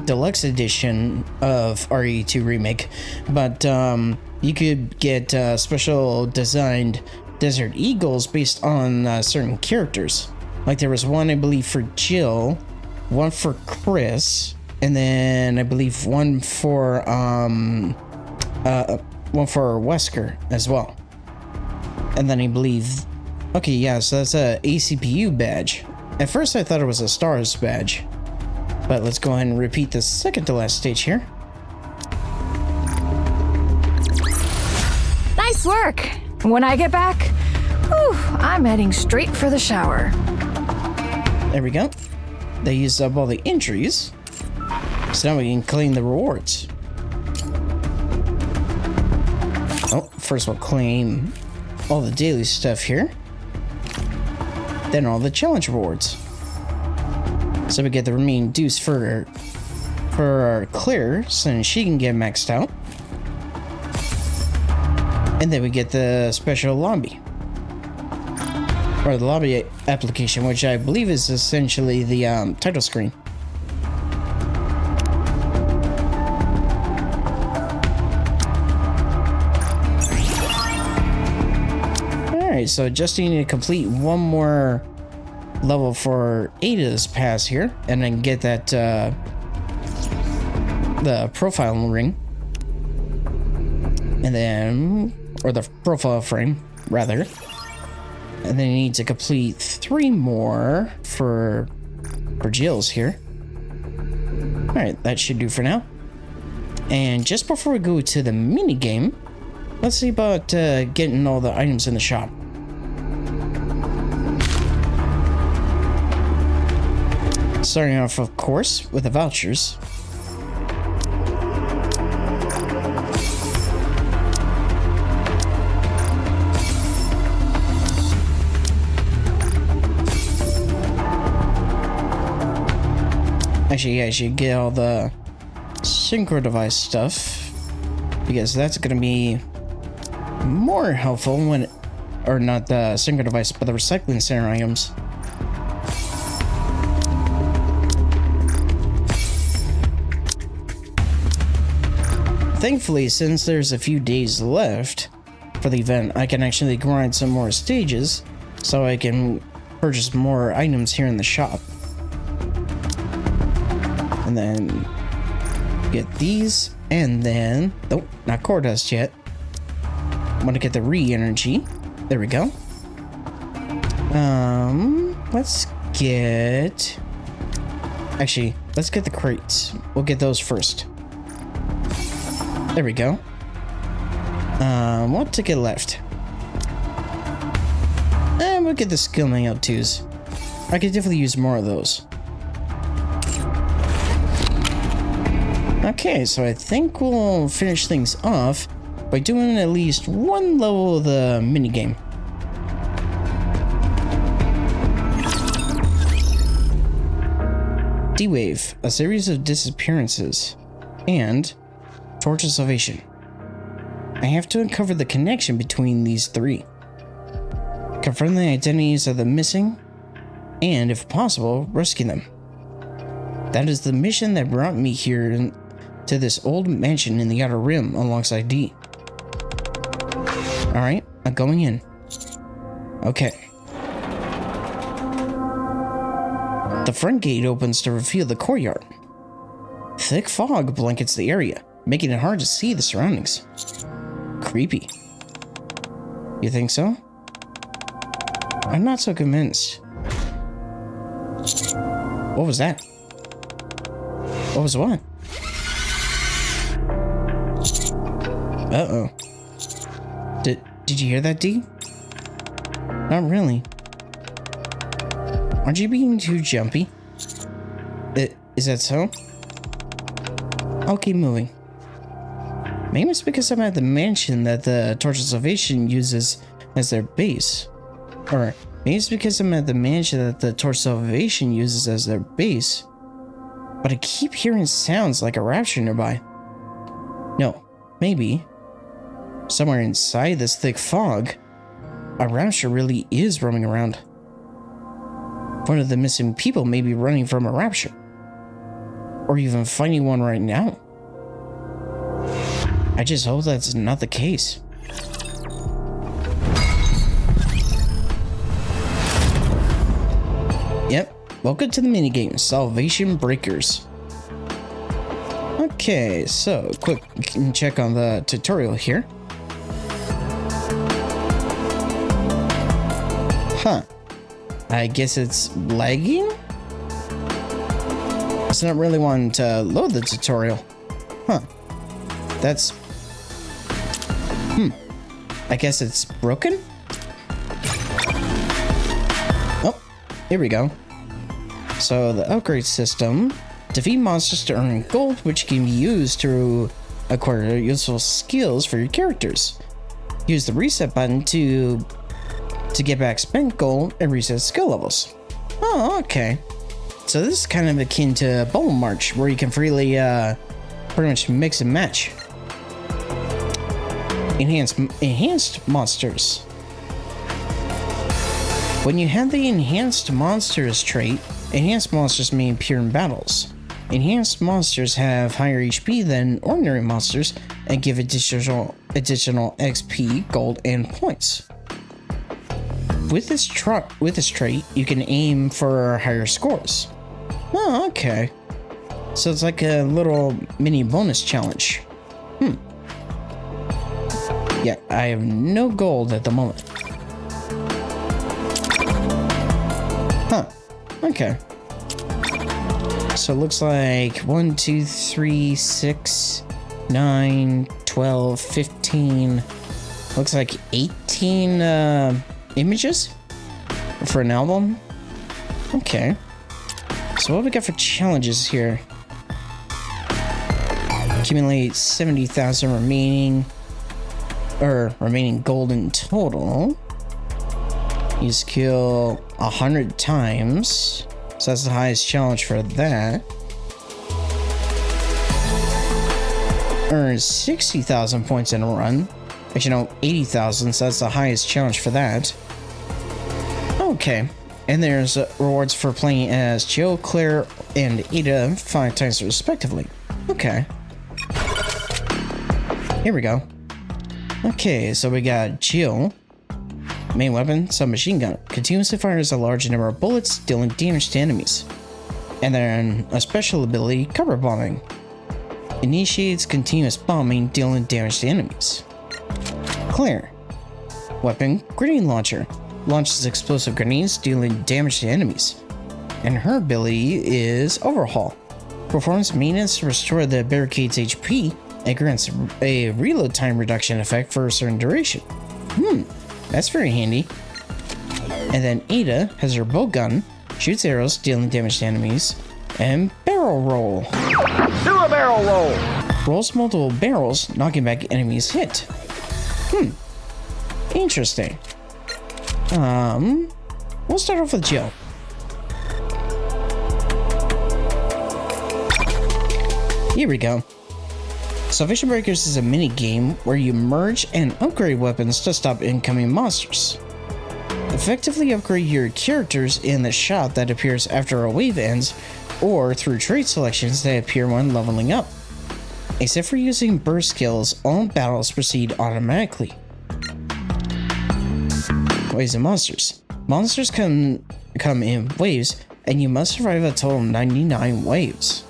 deluxe edition of RE2 Remake. But you could get special designed Desert Eagles based on certain characters. Like there was one, I believe, for Jill, one for Chris, and then I believe one for Wesker as well. And then I believe, okay, yeah, so that's a ACPU badge. At first I thought it was a STARS badge, but let's go ahead and repeat the second to last stage here. Nice work. When I get back, whew, I'm heading straight for the shower. There we go. They used up all the entries, so now we can claim the rewards. Oh, first we'll claim all the daily stuff here, then all the challenge rewards. So we get the remaining dues for Claire, so she can get maxed out. And then we get the special lobby. Or the lobby application, which I believe is essentially the title screen. Alright, so just need to complete one more level for Ada's pass here, and then get that the profile ring. And then, or the profile frame, rather. And then you need to complete 3 more for Jill's here. Alright, that should do for now. And just before we go to the minigame, let's see about getting all the items in the shop. Starting off, of course, with the vouchers. Actually, yeah, I should get all the synchro device stuff, because that's going to be more helpful when, or not the synchro device, but the recycling center items. Thankfully, since there's a few days left for the event, I can actually grind some more stages, so I can purchase more items here in the shop. And then get these, and then, nope, not core dust yet. I'm gonna get the re-energy. There we go. Let's get, actually, let's get the crates. We'll get those first. There we go. What ticket left? And we'll get the skill layout twos. I could definitely use more of those. Okay, so I think we'll finish things off by doing at least one level of the minigame. D-Wave, a series of disappearances, and Torch of Salvation. I have to uncover the connection between these 3. Confirm the identities of the missing, and if possible, rescue them. That is the mission that brought me here to this old mansion in the Outer Rim alongside D. Alright, I'm going in. Okay. The front gate opens to reveal the courtyard. Thick fog blankets the area, making it hard to see the surroundings. Creepy. You think so? I'm not so convinced. What was that? What was what? Uh-oh. Did you hear that, D? Not really. Aren't you being too jumpy? Is that so? I'll keep moving. Maybe it's because I'm at the mansion that the Torch of Salvation uses as their base. Or maybe it's because I'm at the mansion that the Torch of Salvation uses as their base. But I keep hearing sounds like a rapture nearby. No, maybe Somewhere inside this thick fog, a rapture really is roaming around. One of the missing people may be running from a rapture, or even finding one right now. I just hope that's not the case. Yep, welcome to the minigame, Salvation Breakers. Okay, so quick check on the tutorial here. Huh. I guess it's lagging? It's not really wanting to load the tutorial. Huh. That's... I guess it's broken? Oh, here we go. So the upgrade system. Defeat monsters to earn gold, which can be used to acquire useful skills for your characters. Use the reset button to get back spent gold and reset skill levels. Oh, okay. So this is kind of akin to Bubble March, where you can freely pretty much mix and match. Enhanced monsters. When you have the enhanced monsters trait, enhanced monsters may appear in battles. Enhanced monsters have higher HP than ordinary monsters and give additional XP, gold, and points. With this trait, you can aim for higher scores. Oh, okay. So it's like a little mini bonus challenge. Yeah, I have no gold at the moment. Huh. Okay. So it looks like 1, 2, 3, 6, 9, 12, 15. Looks like 18 images for an album. Okay. So what we got for challenges here? Accumulate 70,000 remaining gold in total. Use skill 100 times. So that's the highest challenge for that. Earn 60,000 points in a run. Actually, no, 80,000, so that's the highest challenge for that. Okay. And there's rewards for playing as Jill, Claire, and Ada 5 times respectively. Okay. Here we go. Okay, so we got Jill. Main weapon, submachine gun. Continuously fires a large number of bullets, dealing damage to enemies. And then a special ability, cover bombing. Initiates continuous bombing, dealing damage to enemies. Claire. Weapon, grenade launcher. Launches explosive grenades, dealing damage to enemies. And her ability is overhaul. Performs maintenance to restore the barricade's HP and grants a reload time reduction effect for a certain duration. That's very handy. And then Ada has her bow gun, shoots arrows, dealing damage to enemies, and barrel roll. Do a barrel roll! Rolls multiple barrels, knocking back enemies hit. Interesting. We'll start off with Jill. Here we go. Salvation Breakers is a mini game where you merge and upgrade weapons to stop incoming monsters. Effectively upgrade your characters in the shop that appears after a wave ends, or through trait selections that appear when leveling up. Except for using burst skills, all battles proceed automatically. Waves of monsters. Monsters come in waves, and you must survive a total of 99 waves.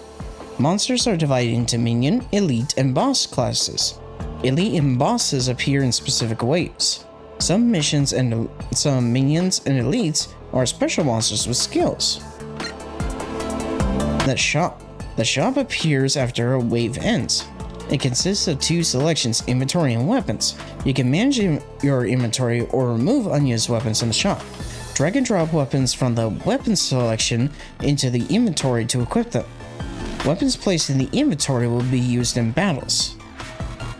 Monsters are divided into minion, elite, and boss classes. Elite and bosses appear in specific waves. Some minions and elites are special monsters with skills. The shop appears after a wave ends. It consists of 2 selections, inventory and weapons. You can manage your inventory or remove unused weapons in the shop. Drag and drop weapons from the weapons selection into the inventory to equip them. Weapons placed in the inventory will be used in battles.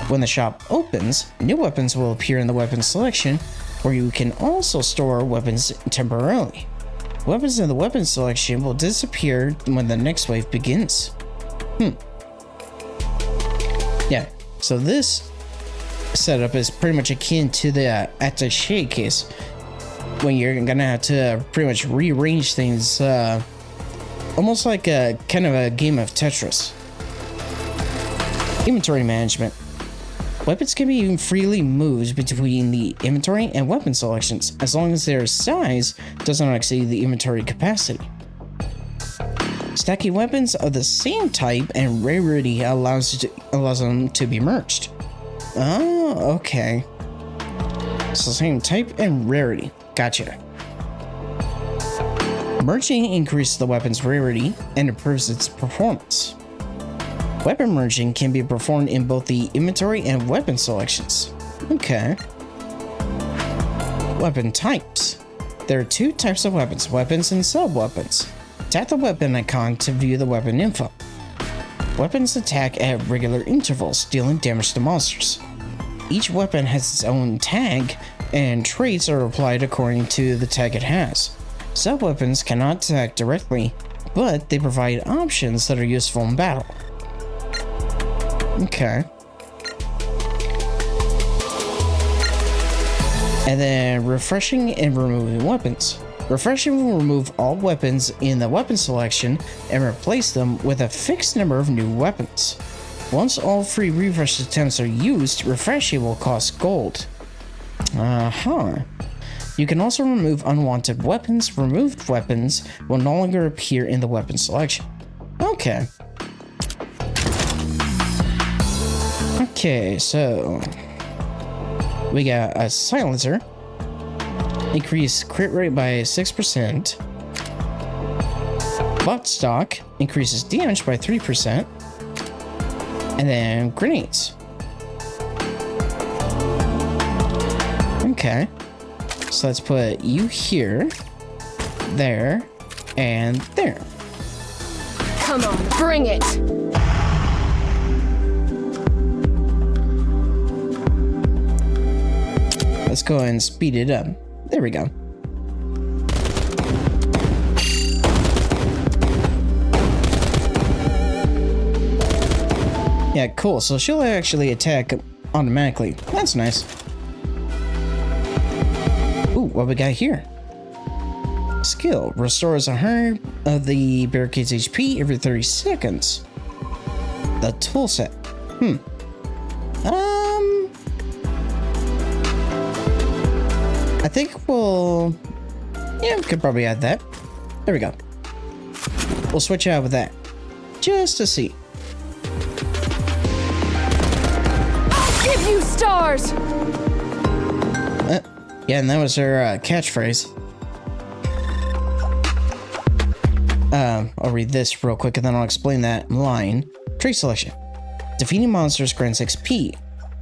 When the shop opens, new weapons will appear in the weapons selection, where you can also store weapons temporarily. Weapons in the weapons selection will disappear when the next wave begins. Yeah, so this setup is pretty much akin to the attaché case, when you're gonna have to pretty much rearrange things, almost like a kind of a game of Tetris. Inventory management. Weapons can be freely moved between the inventory and weapon selections, as long as their size does not exceed the inventory capacity. Stacking weapons of the same type and rarity allows them to be merged. Oh, okay. So same type and rarity. Gotcha. Merging increases the weapon's rarity and improves its performance. Weapon merging can be performed in both the inventory and weapon selections. Okay. Weapon types. There are two types of weapons, weapons and sub-weapons. Tap the weapon icon to view the weapon info. Weapons attack at regular intervals, dealing damage to monsters. Each weapon has its own tag, and traits are applied according to the tag it has. Sub-weapons cannot attack directly, but they provide options that are useful in battle. Okay. And then refreshing and removing weapons. Refreshing will remove all weapons in the weapon selection and replace them with a fixed number of new weapons. Once all free refresh attempts are used, refreshing will cost gold. You can also remove unwanted weapons. Removed weapons will no longer appear in the weapon selection. Okay. Okay, so we got a silencer. Increase crit rate by 6%. Butt stock increases damage by 3%. And then grenades. Okay. So let's put you here, there, and there. Come on, bring it! Let's go ahead and speed it up. There we go. Yeah, cool. So she'll actually attack automatically. That's nice. Ooh, what we got here? Skill. Restores 100 of the barricade's HP every 30 seconds. The tool set. I think we'll... Yeah, we could probably add that. There we go. We'll switch out with that. Just to see. I'll give you stars! Yeah, and that was her catchphrase. I'll read this real quick and then I'll explain that line. Trait selection. Defeating monsters grants XP.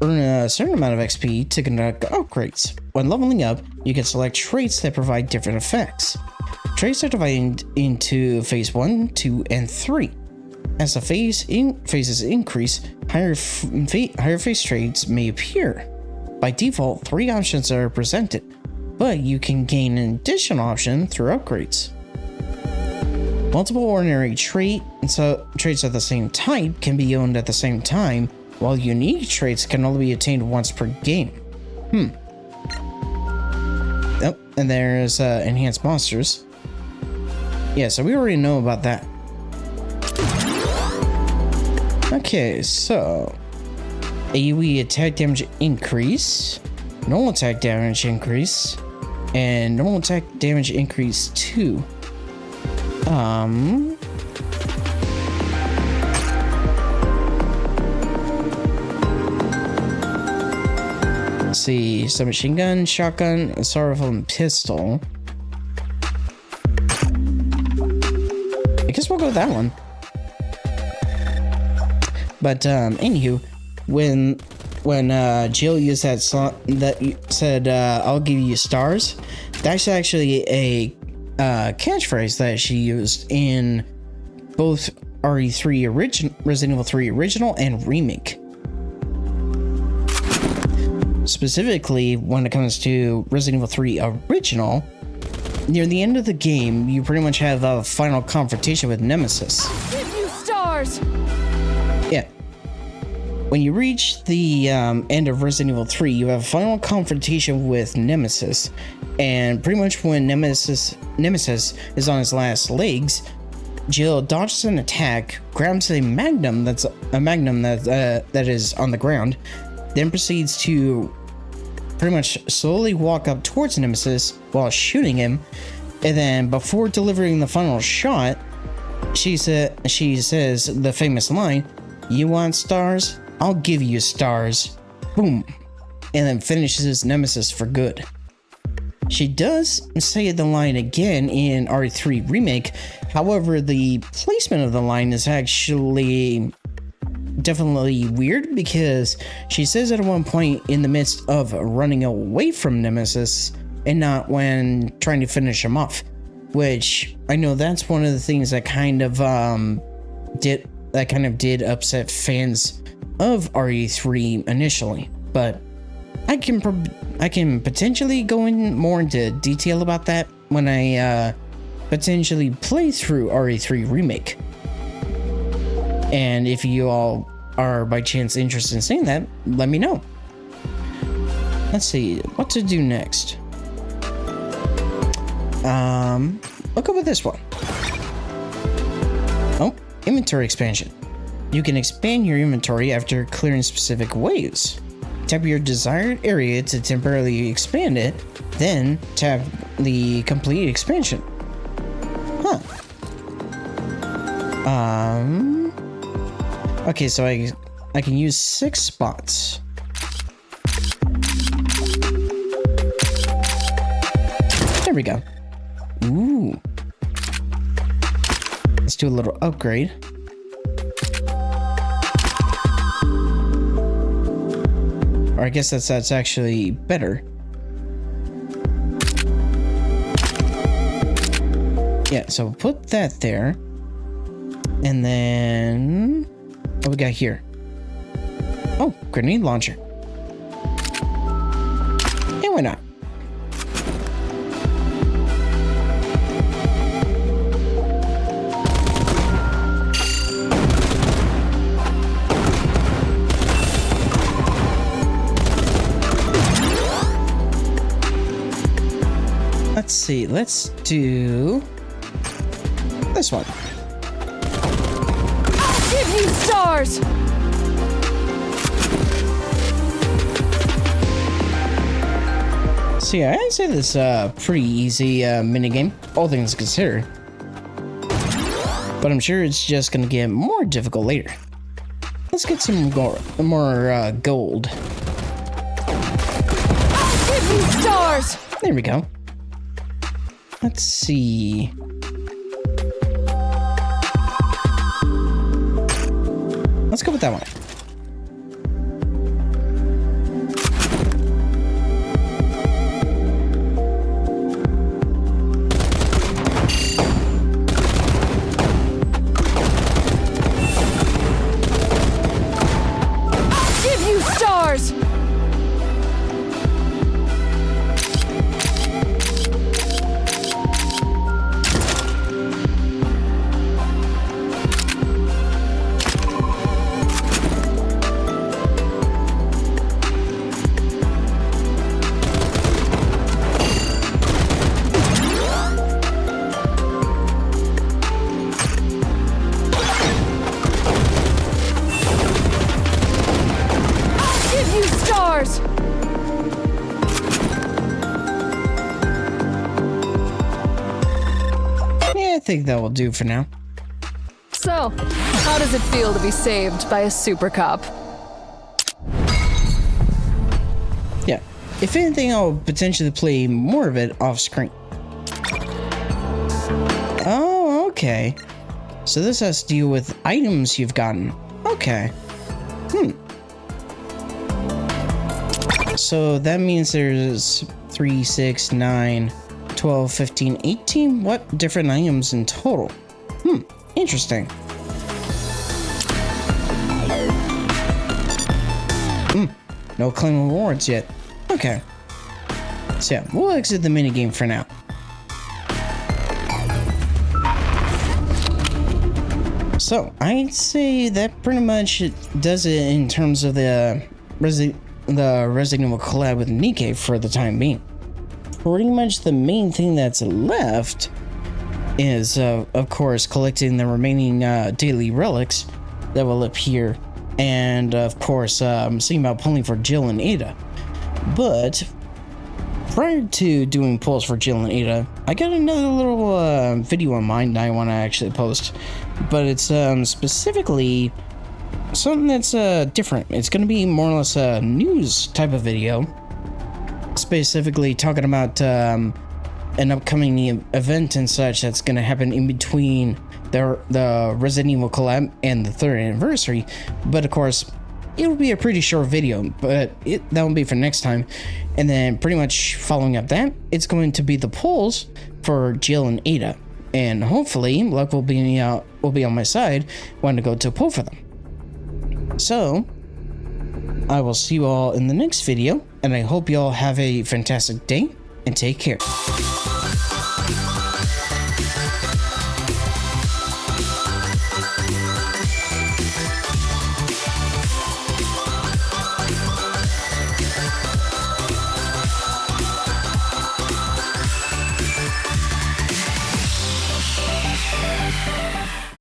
Earn a certain amount of XP to conduct upgrades. When leveling up, you can select traits that provide different effects. Traits are divided into phase 1, 2, and 3. As the phases increase, higher phase traits may appear. By default, 3 options are presented, but you can gain an additional option through upgrades. Multiple ordinary traits of the same type can be owned at the same time, while unique traits can only be attained once per game. Oh, and there's enhanced monsters. Yeah, so we already know about that. Okay, so AoE attack damage increase, normal attack damage increase, and normal attack damage increase 2. Let's see, submachine gun, shotgun, assault rifle, and pistol. I guess we'll go with that one. But anywho, when Jill used that song that said I'll give you stars, that's actually a catchphrase that she used in both Resident Evil 3 original and remake. Specifically, when it comes to Resident Evil 3 original, near the end of the game, you pretty much have a final confrontation with Nemesis. Give you stars! Yeah. When you reach the end of Resident Evil 3, you have a final confrontation with Nemesis. And pretty much when Nemesis is on his last legs, Jill dodges an attack, grabs a magnum that is on the ground, then proceeds to pretty much slowly walk up towards Nemesis while shooting him, and then before delivering the final shot, she says the famous line, "You want stars? I'll give you stars." Boom. And then finishes Nemesis for good. She does say the line again in RE3 Remake, however, the placement of the line is actually definitely weird because she says it at one point in the midst of running away from Nemesis and not when trying to finish him off, which I know that's one of the things that kind of did upset fans of RE3 initially, but I can potentially go in more into detail about that when I potentially play through RE3 Remake. And if you all are by chance interested in seeing that, let me know. Let's see what to do next. Look up with this one. Oh, inventory expansion. You can expand your inventory after clearing specific waves. Tap your desired area to temporarily expand it, then tap the complete expansion. Huh. Okay, so I can use 6 spots. There we go. Ooh. Let's do a little upgrade. Or I guess that's actually better. Yeah, so put that there. And then what we got here? Oh, grenade launcher. Yeah, why not? Let's see, let's do this one. Give you stars! So yeah, I'd say this pretty easy minigame, all things considered. But I'm sure it's just gonna get more difficult later. Let's get some more gold. Give you stars! There we go. Let's see. Let's go with that one. Give you stars! I think that will do for now. So, how does it feel to be saved by a super cop? Yeah, if anything, I'll potentially play more of it off screen. Oh, okay. So this has to deal with items you've gotten. Okay. So that means there's 3, 6, 9, 12, 15, 18. What different items in total? Interesting. No claim rewards yet. Okay. So yeah, we'll exit the minigame for So I'd say that pretty much does it in terms of the Resident Evil collab with Nikke for the time being. Pretty much the main thing that's left is, of course, collecting the remaining daily relics that will appear, and of course, seeing about pulling for Jill and Ada. But prior to doing pulls for Jill and Ada, I got another little video in mind that I want to actually post, but it's specifically something that's different. It's going to be more or less a news type of video, specifically talking about an upcoming event and such that's going to happen in between the Resident Evil collab and the 3rd anniversary. But of course, it will be a pretty short video, but that will be for next time. And then pretty much following up that, it's going to be the polls for Jill and Ada, and hopefully luck will be on my side when to go to pull for them. So I will see you all in the next video, and I hope you all have a fantastic day and take care.